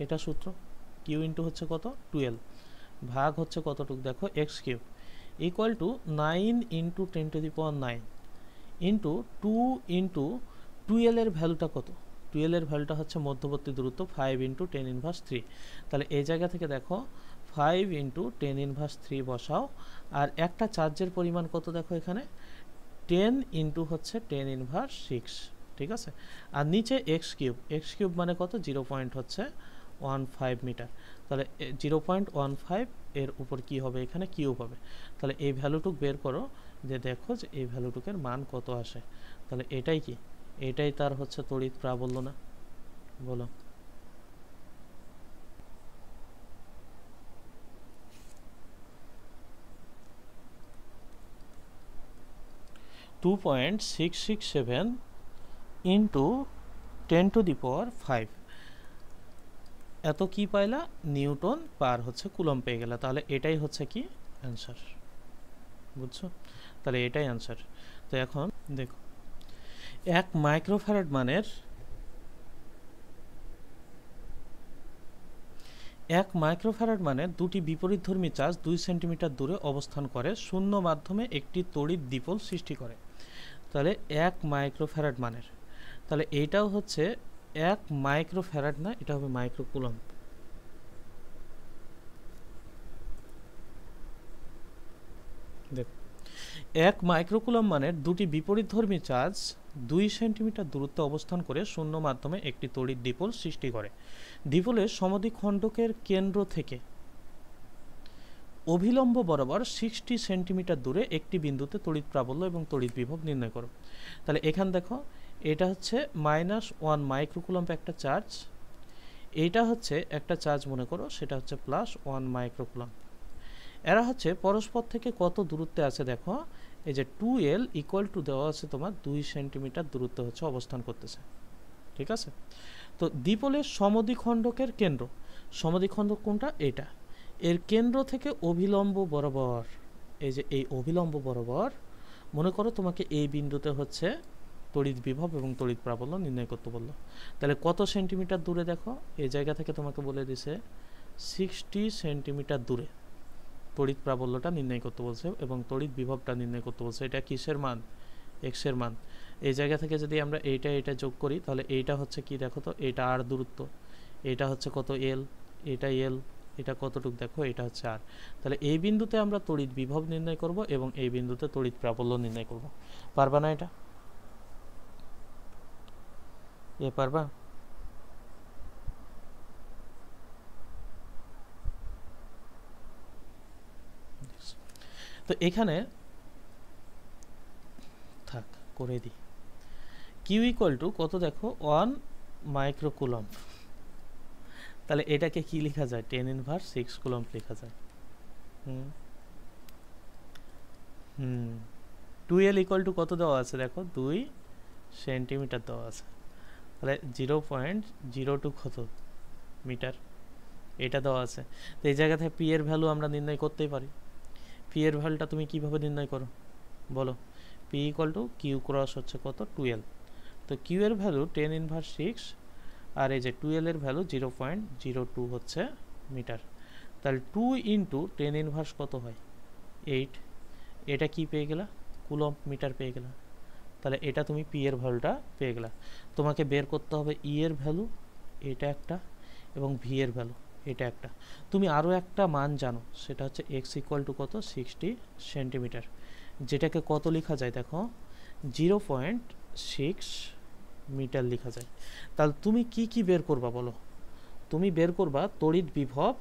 এটা সূত্র, কিউ ইন্টু হচ্ছে কত 2l, ভাগ হচ্ছে কতটুকু দেখো x cube, equal to 9 into 10⁹9 into 2 into 2l এর ভ্যালুটা কত, 2l এর ভ্যালুটা হচ্ছে মধ্যবর্তী দূরত্ব 5 ইন্টু 10⁻3, তাহলে এই জায়গা থেকে দেখো 5 ইন্টু 10⁻3 বসাও, আর একটা চার্জের পরিমাণ কত দেখো এখানে 10 ইন্টু হচ্ছে 10⁻6, ঠিক আছে, আর নিচে এক্স কিউব মানে কত 0.15 মিটার, তাহলে 0.15 এর উপর কি হবে এখানে কিউব হবে, তাহলে এই ভ্যালুটুক বের করো, যে দেখো যে এই ভ্যালুটুকের মান কত আসে, তাহলে এটাই কি, এটাই তার হচ্ছে তড়িৎ প্রাবল্য না, বলো। টু 2.667 ইন্টু 10⁵ এত কি পাইলা, নিউটন পার হচ্ছে কুলম পেয়ে গেলা, তাহলে এটাই হচ্ছে কি অ্যান্সার, বুঝছো, তাহলে এটাই অ্যান্সার। তো এখন দেখো 1 মাইক্রোফ্যারাড মানের 1 মাইক্রোফ্যারাড মানে দুটি বিপরীতধর্মী চার্জ 2 সেন্টিমিটার দূরে অবস্থান করে শূন্য মাধ্যমে একটি তড়িৎ দ্বিপোল সৃষ্টি করে, তাহলে 1 মাইক্রোফ্যারাড মানের, তাহলে এইটাও হচ্ছে 1 মাইক্রোফ্যারাড না, এটা হবে মাইক্রোকুলম, দেখো 1 মাইক্রোকুলম মানের দুটি বিপরীতধর্মী চার্জ 2 সেন্টিমিটার দূরত্বে অবস্থান করে শূন্য মাধ্যমে একটি তড়িৎ দ্বিপোল সৃষ্টি করে, দ্বিপোলের সমদ্বিখণ্ডকের কেন্দ্র থেকে অভিলম্ব বরাবর 60 সেন্টিমিটার দূরে একটি বিন্দুতে তড়িৎ প্রাবল্য এবং তড়িৎ বিভব নির্ণয় করো, তাহলে এখান দেখো এটা হচ্ছে -1 মাইক্রোকুলম্ব একটা চার্জ, এইটা হচ্ছে একটা চার্জ মনে করো, সেটা হচ্ছে +1 মাইক্রোকুলম্ব, এরা হচ্ছে পরস্পর থেকে কত দূরত্বে আছে দেখো, এই যে 2l ইকুয়াল টু দেওয়া আছে তোমার 2 সেন্টিমিটার দূরত্বে হচ্ছে অবস্থান করতেছে, ঠিক আছে। তো দ্বিপোলের সমদ্বিখণ্ডকের কেন্দ্র, সমদ্বিখণ্ডক কোনটা, এটা, এর কেন্দ্র থেকে অভিলম্ব বরাবর, এই যে এই অভিলম্ব বরাবর মনে করো তোমাকে এই বিন্দুতে হচ্ছে তড়িৎ বিভব এবং তড়িৎ প্রাবল্য নির্ণয় করতে বললো, তাহলে কত সেন্টিমিটার দূরে দেখো, এই জায়গা থেকে তোমাকে বলে দিছে 60 সেন্টিমিটার দূরে তড়িৎ প্রাবল্যটা নির্ণয় করতে বলছে এবং তড়িৎ বিভবটা নির্ণয় করতে বলছে, এটা কিসের মান, এক্স এর মান, এই জায়গা থেকে যদি আমরা এটা যোগ করি, তাহলে এইটা হচ্ছে কি দেখো তো, এটা আর দূরত্ব, এটা হচ্ছে কত এল, এটা এল, এটা কতটুক দেখো, এটা হচ্ছে আর, তাহলে এই বিন্দুতে আমরা তড়িৎ বিভব নির্ণয় করব এবং এই বিন্দুতে তড়িৎ প্রাবল্য নির্ণয় করব, পারবা না এটা, পারবা, তো এখানে থাক করে দিই, কিউ ইকুয়াল টু কত দেখো 1 মাইক্রোকুলম্ব, তাহলে এটাকে কি লেখা যায় 10⁻6 কুলম্ব লেখা যায়, 2l ইকুয়াল টু কত দেওয়া আছে দেখো 2 সেন্টিমিটার দেওয়া আছে, তাহলে 0.02 কত মিটার, এটা দেওয়া আছে, তো এই জায়গা থেকে পি এর ভ্যালু আমরা নির্ণয় করতেই পারি, পি এর ভ্যালুটা তুমি কিভাবে নির্ণয় করো বলো, P equal to Q cross হচ্ছে কত 2l, তো কিউ এর ভ্যালু 10⁻6 আর এই যে 2l এর ভ্যালু 0.02 হচ্ছে মিটার, তাহলে 2 ইন্টু 10⁻, কত হয় 8, এটা কি পেয়ে গেলা কুলম্ব মিটার পেয়ে গেলা, তাহলে এটা তুমি পি এর ভ্যালুটা পেয়ে গেলা, তোমাকে বের করতে হবে ই এর ভ্যালু, এটা একটা, এবং ভি এর ভ্যালু, এটা একটা, তুমি আরও একটা মান জানো, সেটা হচ্ছে এক্স ইকুয়াল টু কত 60 সেন্টিমিটার, যেটাকে কত লেখা যায় দেখো 0.6 মিটার লেখা যায়, তাহলে তুমি কি কি বের করবা বলো, তুমি বের করবা তড়িৎ বিভব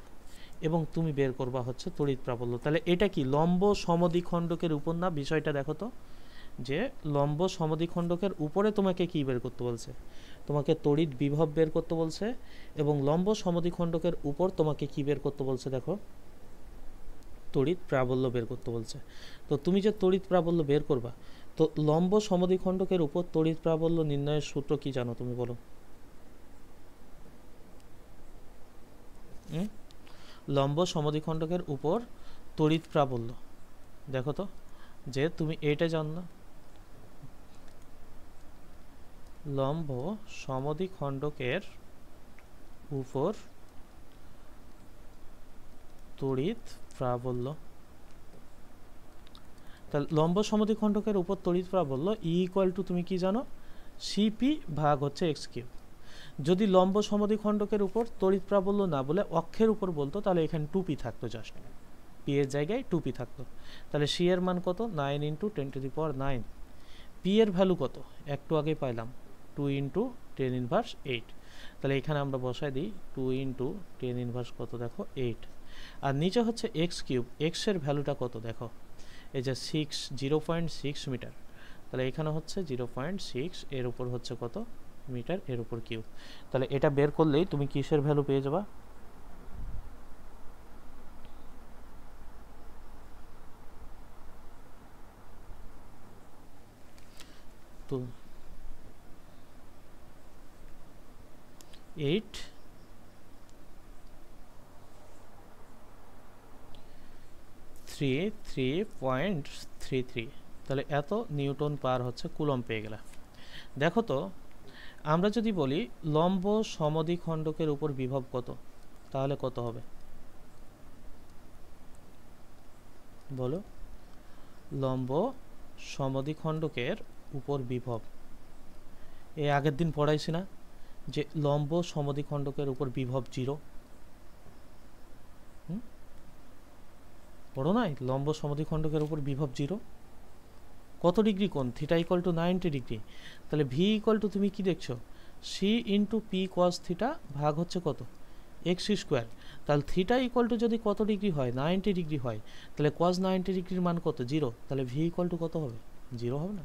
এবং তুমি বের করবা হচ্ছে তড়িৎ প্রাবল্য, তাহলে এটা কি লম্ব সমদ্বিখণ্ডকের উপর না, বিষয়টা দেখো তো, যে লম্ব সমদ্বিখণ্ডকের উপরে তোমাকে কি বের করতে বলছে, তোমাকে তড়িৎ বিভব বের করতে বলছে, এবং লম্ব সমদ্বিখণ্ডকের উপর তোমাকে কি বের করতে বলছে দেখো তড়িৎ প্রাবল্য বের করতে বলছে, তো তুমি যে তড়িৎ প্রাবল্য বের করবা, তো লম্ব সমদ্বিখণ্ডকের উপর তড়িৎ প্রাবল্য নির্ণয়ের সূত্র কি জানো তুমি বলো, লম্ব সমদ্বিখণ্ডকের উপর তড়িৎ প্রাবল্য। দেখো তো যে তুমি এইটা জানো না, লম্ব সমদ্বিখণ্ডকের উপর তড়িৎ প্রাবল্য। তাহলে লম্ব সমদ্বিখণ্ডকের উপর তড়িৎ প্রাবল্য ই ইকুয়াল টু তুমি কি জানো, সিপি ভাগ হচ্ছে এক্স কিউব। যদি লম্ব সমদ্বিখণ্ডকের উপর তড়িৎ প্রাবল্য না বলে অক্ষের উপর বলতো তাহলে এখানে টুপি থাকতো, জাস্ট পি এর জায়গায় টুপি থাকতো। তাহলে সি এর মান কত, 9 ইন্টু 10⁻9। পি এর ভ্যালু কত, একটু আগে পাইলাম 2 ইন্টু 10⁻8। তাহলে এখানে আমরা বসাই দিই 2 ইন্টু 10⁻, কত দেখো 8। আর নিচে হচ্ছে এক্স কিউব, এক্স এর ভ্যালুটা কত দেখো, এই যে 0.6 মিটার। তাহলে এখানে হচ্ছে 0.6, এর উপর হচ্ছে কত মিটার, এর উপর কিউব। তাহলে এটা বের করলেই তুমি কিসের ভ্যালু পেয়ে যাবা, তো 833.33। তাহলে এত নিউটন পার হচ্ছে কুলম্ব পেয়ে গেলা। দেখো তো আমরা যদি বলি লম্ব সমদ্বিখণ্ডকের উপর বিভব কত, তাহলে কত হবে বলো, লম্ব সমদ্বিখণ্ডকের উপর বিভব। এই আগের দিন পড়াইছি না যে লম্ব সমদ্বিখণ্ডকের উপর বিভব 0, পড়ো নাই, লম্ব সমদ্বিখণ্ডকের উপর বিভব 0, কত ডিগ্রি কোণ, থিটা ইকুয়াল টু 90 ডিগ্রি। তাহলে ভি ইকুয়াল টু তুমি কি দেখছো, C into P cos theta ভাগ হচ্ছে কত এক্স স্কোয়ার। তাহলে থিটা ইকুয়াল টু যদি কত ডিগ্রি হয়, 90 ডিগ্রি হয়, তাহলে কস 90 ডিগ্রির মান কত, 0। তাহলে ভি ইকুয়াল টু কত হবে, 0 হবে না।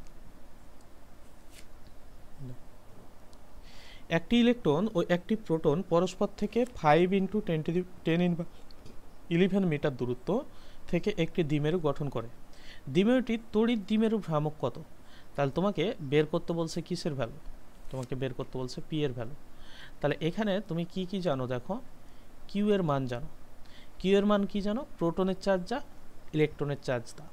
একটি ইলেকট্রন ও একটি প্রোটন পরস্পর থেকে 5 ইন্টু 10⁻11 মিটার দূরত্ব থেকে একটি দ্বিমেরু গঠন করে। দ্বিমেরুটির তড়িৎ দ্বিমেরু ভ্রামক কত। তাহলে তোমাকে বের করতে বলছে কিসের ভ্যালু, তোমাকে বের করতে বলছে পি এর ভ্যালু। তাহলে এখানে তুমি কি কি জানো দেখো, কিউ এর মান জানো, কিউ এর মান কি জানো, প্রোটনের চার্জ যা ইলেকট্রনের চার্জ তা,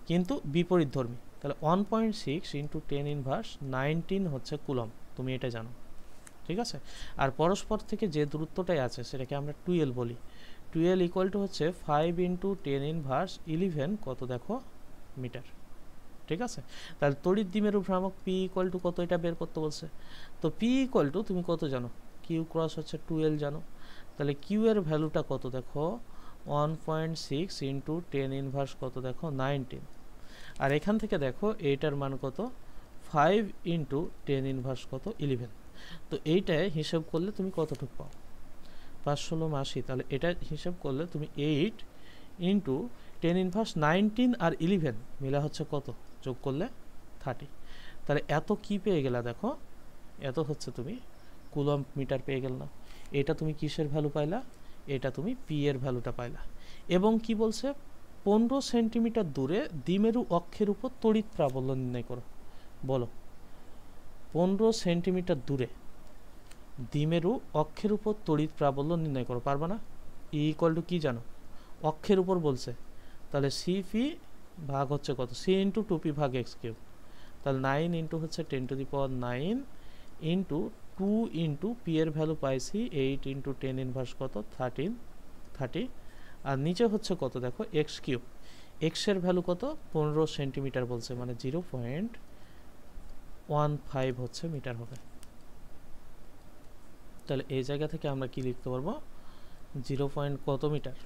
কিন্তু বিপরীত ধর্মী। তাহলে 1.6 ইন্টু 10⁻19 হচ্ছে কুলম্ব, তুমি এটা জানো, ঠিক আছে। আর পরস্পর থেকে যে দূরত্বটাই আছে সেটাকে আমরা 12 বলি। 12 ইকুয়াল টু হচ্ছে 5 ইন্টু 10⁻11 কত দেখো মিটার, ঠিক আছে। তাহলে তড়িৎ দ্বিমেরু ভ্রামক পি ইকুয়াল টু কত, এটা বের করতে বলছে। তো পি ইকুয়াল টু তুমি কত জানো, কিউ ক্রস হচ্ছে 12 জানো। তাহলে কিউ এর ভ্যালুটা কত দেখো 1.6 ইন্টু 10⁻, কত দেখো 19। আর এখান থেকে দেখো এইটার মান কত 5 ইন্টু 10⁻, কত 11। তো এইটায় হিসাব করলে তুমি কতটুকু পাও, 516 তাহলে এটা হিসাব করলে তুমি 8 ইন্টু 10⁻19 আর 11 মিলা হচ্ছে কত, যোগ করলে 30। তাহলে এত কি পেয়ে গেলা দেখো, এত হচ্ছে তুমি কুলম্ব মিটার পেয়ে গেল না। এটা তুমি কিসের ভ্যালু পাইলা, এটা তুমি পি এর ভ্যালুটা পাইলা। এবং কি বলছে, 15 সেন্টিমিটার দূরে দ্বিমেরু অক্ষের উপর তড়িৎ প্রাবল্য নির্ণয় করো। বলো 15 সেন্টিমিটার দূরে দ্বিমেরু অক্ষের উপর তড়িৎ প্রাবল্য নির্ণয় করো, পারবা না। ই ইকুয়াল টু কি জানো, অক্ষের উপর বলছে, তাহলে সিপি ভাগ হচ্ছে কত, সি ইন্টু 2পি ভাগ এক্স কিউব। তাহলে 9 ইন্টু হচ্ছে 10⁻9 ইন্টু 2 ইন্টু পি এর ভ্যালু পাইছি 8 ইন্টু 10⁻, কত 30। আর নিচে হচ্ছে কত দেখো এক্স কিউব, এক্স এর ভ্যালু কত 15 সেন্টিমিটার বলছে, মানে 0.15 হচ্ছে মিটার হবে। তাহলে এই জায়গা থেকে আমরা কি লিখতে পারবো, 0. কত মিটার,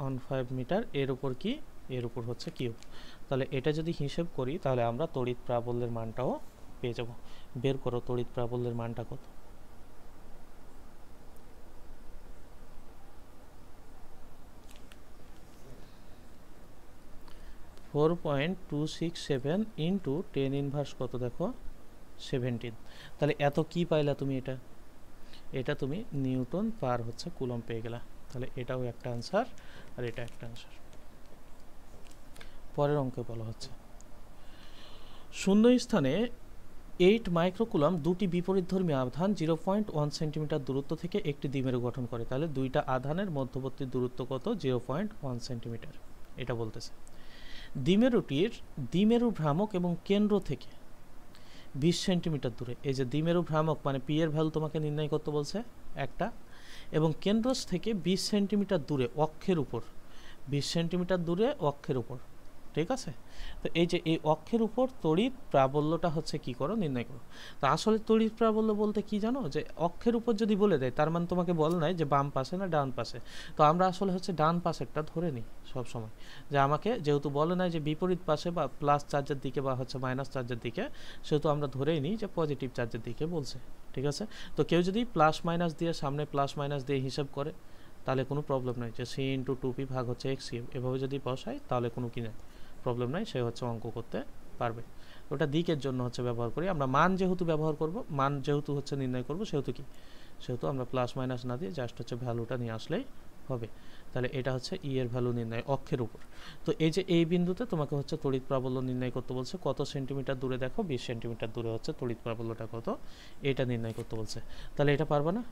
15 মিটার, এর উপর কি, এর উপর হচ্ছে কিউব। তাহলে এটা যদি হিসেব করি তাহলে আমরা তড়িৎ প্রাবল্যের মানটাও পেয়ে যাব। বের করো তড়িৎ প্রাবল্যের মানটা কত। ফোর 4.267 ইন্টু 10⁻, কত দেখো 17। তাহলে এত কি পাইলা তুমি, এটা তুমি নিউটন পার হচ্ছে কুলম্ব পেয়ে গেলা। তাহলে এটাও একটা আনসার আর এটা একটা আনসার। পরের অঙ্কে বলা হচ্ছে শূন্য স্থানে 8 মাইক্রোকুলম দুটি বিপরীতধর্মী আধান 0.1 সেন্টিমিটার দূরত্ব থেকে একটি দ্বিমেরু গঠন করে। তাহলে দুইটা আধানের মধ্যবর্তী দূরত্ব কত? 0.1 সেন্টিমিটার। এটা বলতেছে দ্বিমেরুটির দ্বিমেরু ভ্রামক এবং কেন্দ্র থেকে 20 সেন্টিমিটার দূরে। এই যে দ্বিমেরু ভ্রামক মানে পি এর ভ্যালু তোমাকে নির্ণয় করতে বলছে একটা, এবং কেন্দ্র থেকে 20 সেন্টিমিটার দূরে অক্ষের উপর, 20 সেন্টিমিটার দূরে অক্ষের উপর, ঠিক আছে? তো এই যে এই অক্ষের উপর তড়িৎ প্রাবল্যটা হচ্ছে কি করো? নির্ণয় করো। তো আসলে তড়িৎ প্রাবল্য বলতে কি জানো? যে অক্ষের উপর যদি বলে দেয় তার মানে তোমাকে বল নাই যে বাম পাশে না ডান পাশে। তো আমরা আসলে হচ্ছে ডান পাশেরটা ধরে নিই সব সময়, যে আমাকে যেহেতু বলে নাই যে বিপরীত পাশে বা প্লাস চার্জের দিকে বা হচ্ছে মাইনাস চার্জের দিকে, সেহেতু আমরা ধরেই নিই যে পজিটিভ চার্জের দিকে বলছে, ঠিক আছে? তো কেউ যদি প্লাস মাইনাস দিয়ে সামনে প্লাস মাইনাস দিয়ে হিসাব করে তাহলে কোনো প্রবলেম নাই, যে সি ইন্টু 2p ভাগ হচ্ছে এক্স কিউব এভাবে যদি বসায় তাহলে কোনো কি নেই, প্রবলেম নাই, সে হচ্ছে অঙ্ক করতে পারবে। ওটা দিকের জন্য হচ্ছে ব্যবহার করি আমরা, মান যেহেতু ব্যবহার করব, মান যেহেতু হচ্ছে নির্ণয় করব, সেহেতু কি, সেহেতু আমরা প্লাস মাইনাস না দিয়ে জাস্ট হচ্ছে ভ্যালুটা নিয়ে আসলেই হবে। তাহলে এটা হচ্ছে ই এর ভ্যালু নির্ণয় অক্ষের উপর। তো এই যে এই বিন্দুতে তোমাকে হচ্ছে তড়িৎ প্রাবল্য নির্ণয় করতে বলছে কত সেন্টিমিটার দূরে, দেখো 20 সেন্টিমিটার দূরে হচ্ছে তড়িৎ প্রাবল্যটা কত, এটা নির্ণয় করতে বলছে। তাহলে এটা পারবা না?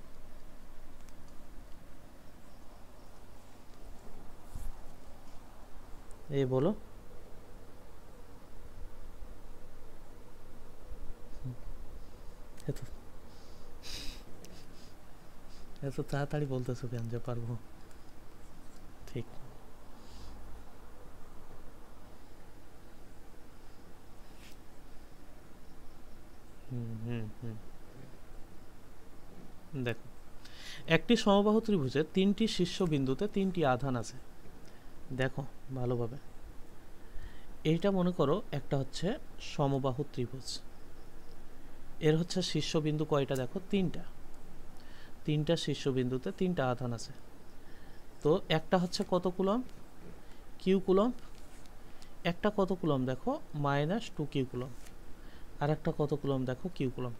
এই বলো। এত এত তাড়াতাড়ি বলতেছো কেন যে পারবো? ঠিক। হুম হুম হুম দেখো, একটি সমবাহু ত্রিভুজের 3টি শীর্ষবিন্দুতে 3টি আধান আছে। দেখো ভালোভাবে, এইটা মনে করো একটা হচ্ছে সমবাহু ত্রিভুজ, এর হচ্ছে শীর্ষবিন্দু কয়টা? দেখো 3টা, 3টা শীর্ষবিন্দুতে 3টা আধান আছে। তো একটা হচ্ছে কত কুলম্ব? Q coulomb. একটা কত কুলম্ব? দেখো -2 কিউ কুলম্ব। আর একটা কত কুলম্ব? দেখো কিউ কুলম্ব।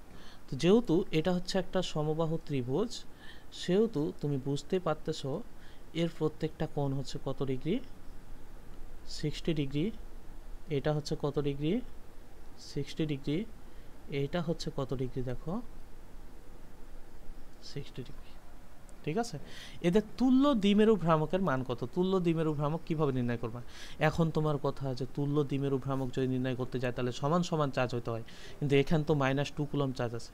তো যেহেতু এটা হচ্ছে একটা সমবাহু ত্রিভুজ, সেহেতু তুমি বুঝতে পারতেছো এর প্রত্যেকটা কোণ হচ্ছে কত ডিগ্রি? 60 ডিগ্রি। এটা হচ্ছে কত ডিগ্রি? 60 ডিগ্রি। এইটা হচ্ছে কত ডিগ্রি? দেখো 60 ডিগ্রি, ঠিক আছে? এদের তুল্য দ্বিমেরু ভ্রামকের মান কত? তুল্য দ্বিমেরু ভ্রামক কিভাবে নির্ণয় করবা? এখন তোমার কথা যে তুল্য দ্বিমেরু ভ্রামক যদি নির্ণয় করতে যায় তাহলে সমান সমান চার্জ হতে হয়, কিন্তু এখান তো -2 কুলম্ব চার্জ আছে।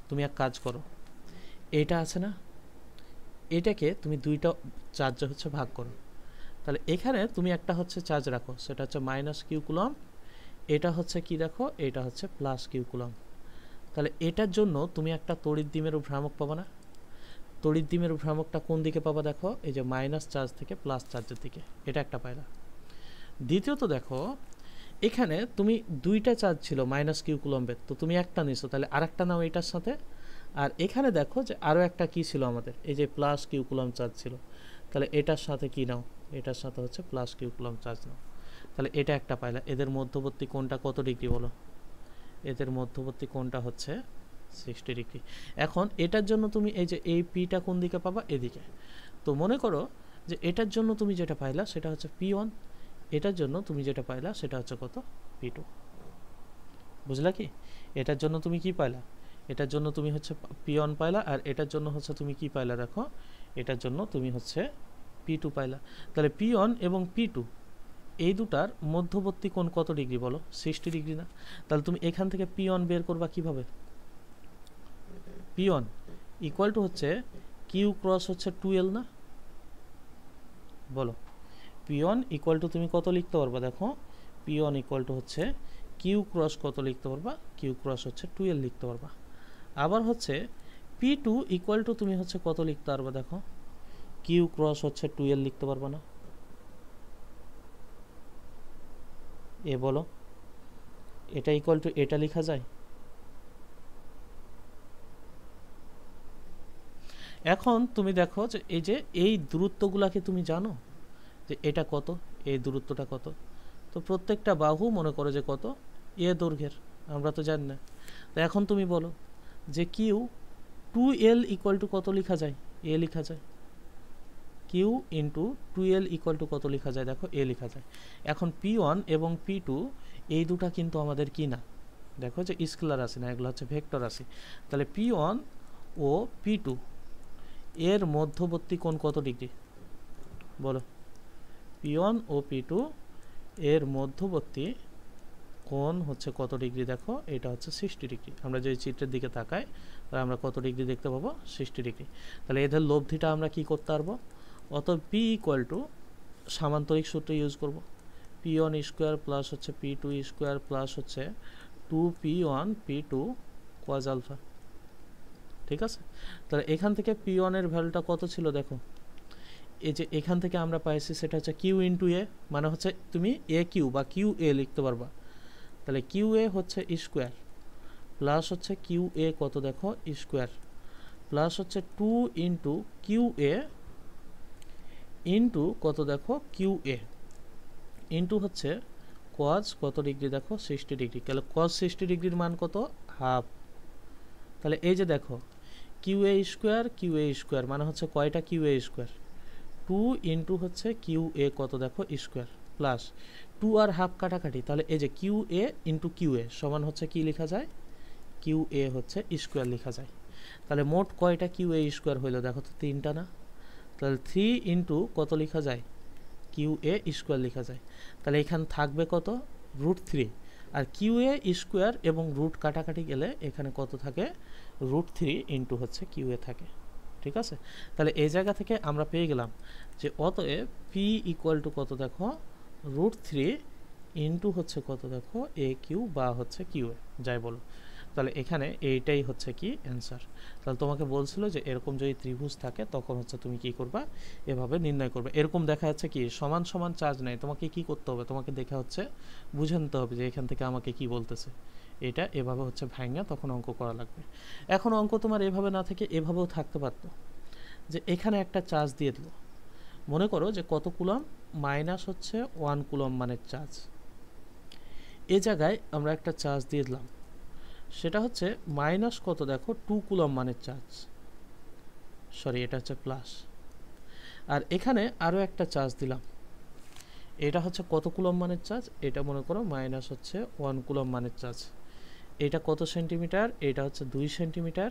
তুমি এক কাজ করো, এটা আছে না, এটাকে তুমি দুইটা চার্জে হচ্ছে ভাগ করো। তাহলে এখানে তুমি একটা হচ্ছে চার্জ রাখো, সেটা হচ্ছে -কিউ কুলম্ব। এটা হচ্ছে কি দেখো, এটা হচ্ছে +কিউ কুলম্ব। তাহলে এটার জন্য তুমি একটা তড়িৎ দ্বিমেরু ভ্রামক পাবা না? তড়িৎ দ্বিমেরু ভ্রামকটা কোন দিকে পাবা? দেখো এই যে মাইনাস চার্জ থেকে প্লাস চার্জের দিকে, এটা একটা পাইলা। দ্বিতীয়ত দেখো, এখানে তুমি দুইটা চার্জ ছিল -কিউ কুলম্বের, তো তুমি একটা নিছো, তাহলে আরেকটা নাও এটার সাথে। আর এখানে দেখো যে আরও একটা কি ছিল আমাদের, এই যে +কিউ কুলম্ব চার্জ ছিল, তাহলে এটার সাথে কি নাও? এটার সাথে হচ্ছে +কিউ কুলম্ব চার্জ নাও। তাহলে এটা একটা পাইলা। এদের মধ্যবর্তী কোণটা কত ডিগ্রি বলো? এদের মধ্যবর্তী কোণটা হচ্ছে 60 ডিগ্রি। এখন এটার জন্য তুমি এই যে এই পিটা কোন দিকে পাবা? এদিকে। তো মনে করো যে এটার জন্য তুমি যেটা পাইলা সেটা হচ্ছে P1, এটার জন্য তুমি যেটা পাইলা সেটা হচ্ছে কত? P2। বুঝলা কি? এটার জন্য তুমি কি পাইলা? এটার জন্য তুমি হচ্ছে P1 পাইলা, আর এটার জন্য হচ্ছে তুমি কি পাইলা? দেখো এটার জন্য তুমি হচ্ছে P2 পাইলা। তাহলে P1 এবং P2 এই দুটার মধ্যবর্তী কোণ কত ডিগ্রি বলো? 60 ডিগ্রি না? তাহলে তুমি এখান থেকে P1 বের করবা কিভাবে? P1 ইকুয়াল টু হচ্ছে কিউ ক্রস হচ্ছে 2L না? বলো, P1 ইকুয়াল টু তুমি কত লিখতে পারবা? দেখো P1 ইকুয়াল টু হচ্ছে কিউ ক্রস কত লিখতে পারবা? কিউ ক্রস হচ্ছে 2L লিখতে পারবা। আবার হচ্ছে P2 ইকুয়াল টু তুমি হচ্ছে কত লিখতে পারবা? দেখো কিউ ক্রস হচ্ছে 2L লিখতে পারবা না? এ বলো, এটা ইকুয়াল টু এটা লেখা যায়? এখন তুমি দেখো যে এই দূরত্বগুলাকে তুমি জানো যে এটা কত, এই দূরত্বটা কত? তো প্রত্যেকটা বাহু মনে করো যে কত এ দৈর্ঘ্যের, আমরা তো জানি না। তো এখন তুমি বলো যে কিউ 2L ইকুয়াল টু কত লেখা যায়? এ লেখা যায়। Q into 2L equal to কত লেখা যায়? দেখো এ লেখা যায়। এখন P1 এবং P2 এই দুটা কিন্তু আমাদের কি না? দেখো যে স্কেলার রাশি না, এগুলো হচ্ছে ভেক্টর রাশি। তাহলে P1 ও P2 এর মধ্যবর্তী কোণ কত ডিগ্রি বলো? P1 ও P2 এর মধ্যবর্তী কোণ হচ্ছে কত ডিগ্রি? দেখো এটা হচ্ছে 60 ডিগ্রি। আমরা যদি চিত্রের দিকে তাকাই তাহলে আমরা কত ডিগ্রি দেখতে পাবো? 60 ডিগ্রি। তাহলে এদের লব্ধিটা আমরা কি করতে পারবো? অতএব P ইকুয়াল টু সামান্তরিক সূত্র ইউজ করব। P1 স্কোয়ার প্লাস হচ্ছে P2 স্কোয়ার প্লাস হচ্ছে 2P1 P2 cos আলফা। ঠিক আছে, তাহলে এখান থেকে P1 এর ভ্যালুটা কত ছিল দেখো, এই যে এখান থেকে আমরা পাইছি সেটা হচ্ছে Q ইন্টু এ, মানে হচ্ছে তুমি এ কিউ বা কিউ এ লিখতে পারবা। তাহলে কিউ এ হচ্ছে স্কোয়ার প্লাস হচ্ছে কিউ এ কত দেখো স্কোয়ার প্লাস হচ্ছে 2 ইন্টু কিউ এ ইন্টু কত দেখো কিউ এ ইন্টু হচ্ছে cos কত ডিগ্রি দেখো 60 ডিগ্রি। তাহলে cos 60 ডিগ্রির মান কত? হাফ। তাহলে এই যে দেখো কিউ এ স্কোয়ার মানে হচ্ছে কয়টা কিউ এ স্কোয়ার? 2 ইন্টু হচ্ছে কিউ এ কত দেখো স্কোয়ার প্লাস 2 আর হাফ কাটাকাটি, তাহলে এই যে কিউ এ ইন্টু কিউ এ সমান হচ্ছে কি লেখা যায়? কিউ এ হচ্ছে স্কোয়ার লেখা যায়। তাহলে মোট কয়টা কিউ এ স্কোয়ার হইলো দেখো তো? 3টা না? তাহলে 3 ইন্টু কত লেখা যায়? কিউ এ স্কোয়ার লেখা যায়। তাহলে এখানে থাকবে কত? √3। আর কিউ এ স্কোয়ার এবং রুট কাটাকাটি গেলে এখানে কত থাকে? √3 ইন্টু হচ্ছে কিউ এ থাকে। ঠিক আছে, তাহলে এই জায়গা থেকে আমরা পেয়ে গেলাম যে অতএব পি ইকুয়াল টু কত দেখো? √3 ইন্টু হচ্ছে কত দেখো? এ কিউ বা হচ্ছে কিউ এ, যাই বলো। তাহলে এখানে এইটাই হচ্ছে কি অ্যান্সার। তাহলে তোমাকে বলছিল যে এরকম যদি ত্রিভুজ থাকে তখন হচ্ছে তুমি কি করবা? এভাবে নির্ণয় করবে। এরকম দেখা যাচ্ছে কি সমান সমান চার্জ নেই, তোমাকে কি করতে হবে? তোমাকে দেখা হচ্ছে বুঝে নিতে হবে যে এখান থেকে আমাকে কি বলতেছে। এটা এভাবে হচ্ছে ভাঙা তখন অঙ্ক করা লাগবে। এখন অঙ্ক তোমার এভাবে না থেকে এভাবেও থাকতে পারতো, যে এখানে একটা চার্জ দিয়ে দিল, মনে করো যে কত কুলম? মাইনাস হচ্ছে 1 কুলম মানের চার্জ। এ জায়গায় আমরা একটা চার্জ দিয়ে দিলাম, সেটা হচ্ছে মাইনাস কত দেখো? 2 কুলম মানের চার্জ, সরি এটা হচ্ছে প্লাস। আর এখানে আরও একটা চার্জ দিলাম, এটা হচ্ছে কত কুলম মানের চার্জ? এটা মনে করো মাইনাস হচ্ছে 1 কুলম মানের চার্জ। এটা কত সেন্টিমিটার? এটা হচ্ছে 2 সেন্টিমিটার।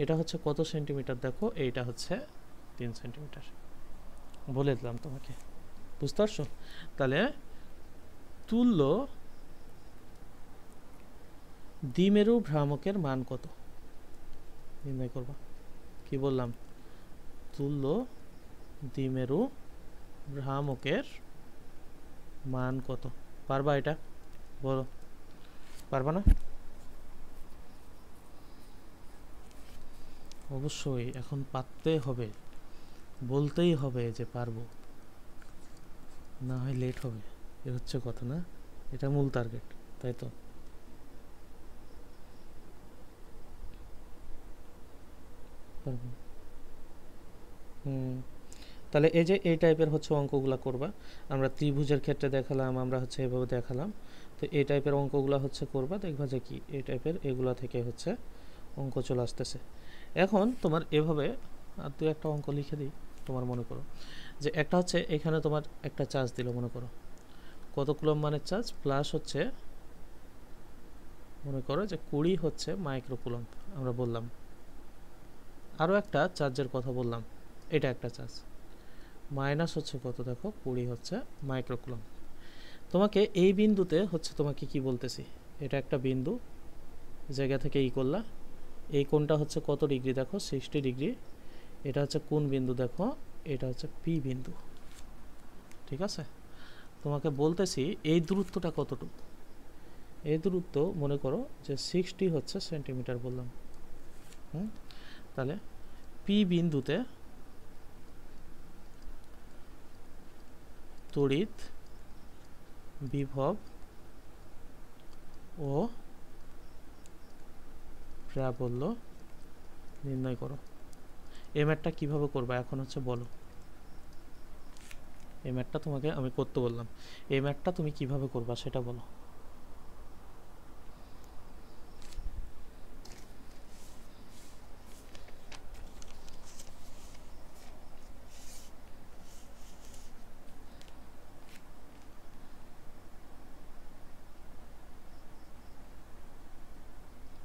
এটা হচ্ছে কত সেন্টিমিটার দেখো? এইটা হচ্ছে 3 সেন্টিমিটার। বলে দিলাম তোমাকে, বুঝতে পারছো? তাহলে তুল্য দ্বিমেরু ভ্রামকের মান কত নির্ণয় করবা? কি বললাম? তুল্য দ্বিমেরু ভ্রামকের মান কত? পারবা এটা? বলো, পারবা না? অবশ্যই এখন পারতে হবে, বলতেই হবে যে পারবো, না হয় লেট হবে। এ হচ্ছে কথা না, এটা মূল টার্গেট, তাই তো? পারবো। তাহলে এই যে এই টাইপের হচ্ছে অঙ্কগুলো করবা। আমরা ত্রিভুজের ক্ষেত্রে দেখালাম, আমরা হচ্ছে এভাবে দেখালাম। তো এই টাইপের অঙ্কগুলো হচ্ছে করবা, দেখবা যে কি এই টাইপের এগুলা থেকে হচ্ছে অঙ্ক চলে আসতেছে। এখন তোমার এভাবে আর দু একটা অঙ্ক লিখে দিই। তোমার মনে করো যে একটা হচ্ছে এখানে তোমার একটা চার্জ দিল, মনে করো কত কুলম মানের চার্জ? প্লাস হচ্ছে মনে করো যে 20 হচ্ছে মাইক্রোকুলম আমরা বললাম। আরও একটা চার্জের কথা বললাম, এটা একটা চার্জ মাইনাস হচ্ছে কত দেখো? 20 হচ্ছে মাইক্রোকুলম। তোমাকে এই বিন্দুতে হচ্ছে তোমাকে কি বলতেছি, এটা একটা বিন্দু, জায়গা থেকে ই করলা, এই কোণটা হচ্ছে কত ডিগ্রি দেখো? 60 ডিগ্রি। এটা হচ্ছে কোন বিন্দু দেখো? এটা হচ্ছে পি বিন্দু। ঠিক আছে, তোমাকে বলতেছি এই দূরত্বটা কতটুকু? এই দূরত্ব মনে করো যে 60 হচ্ছে সেন্টিমিটার বললাম। তাহলে পি বিন্দুতে তড়িৎ বিভব ও প্রাবল্য নির্ণয় করো। এই ম্যাথটা কীভাবে করবা এখন হচ্ছে বলো। এই ম্যাথটা তোমাকে আমি করতে বললাম, এই ম্যাথটা তুমি কিভাবে করবা সেটা বলো।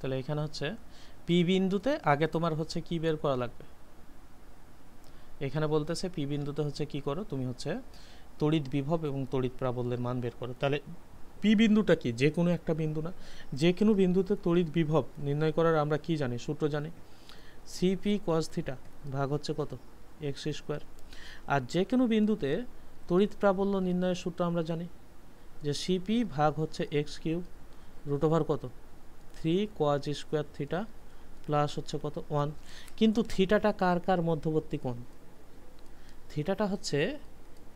তাহলে এখানে হচ্ছে পি বিন্দুতে আগে তোমার হচ্ছে কি বের করা লাগবে, এখানে বলতেছে পি বিন্দুতে হচ্ছে কি করো, তুমি হচ্ছে তড়িৎ বিভব এবং তড়িৎ প্রাবল্যের মান বের করো। তাহলে পি বিন্দুটা কি, যে কোনো একটা বিন্দু না, যে কোনো বিন্দুতে তড়িৎ বিভব নির্ণয় করার আমরা কি জানি, সূত্র জানি, সিপি কস থিটা ভাগ হচ্ছে কত, এক্স স্কোয়ার। আর যে কোনো বিন্দুতে তড়িৎ প্রাবল্য নির্ণয়ের সূত্র আমরা জানি যে সিপি ভাগ হচ্ছে এক্স কিউব রুট ওভার কত 3 কজ স্কোয়ার থিটা প্লাস হচ্ছে কত 1। কিন্তু থিটাটা কার কার মধ্যবর্তী কোণ, থিটাটা হচ্ছে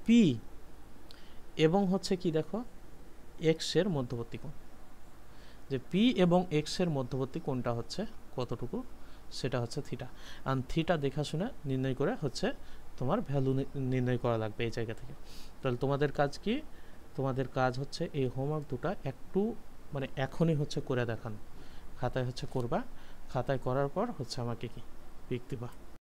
পি এবং হচ্ছে কি দেখো এক্স এর মধ্যবর্তী কোণ, যে পি এবং এক্স এর মধ্যবর্তী কোণটা হচ্ছে কতটুকু, সেটা হচ্ছে থিটা। আর থিটা দেখাশোনা নির্ণয় করে হচ্ছে তোমার ভ্যালু নির্ণয় করা লাগবে এই জায়গা থেকে। তাহলে তোমাদের কাজ কি, তোমাদের কাজ হচ্ছে এই হোমওয়ার্ক দুটো একটু মানে এখনই হচ্ছে করে দেখানো, খাতায় হচ্ছে করবা, খাতায় করার পর হচ্ছে আমাকে কি পিক দিবা।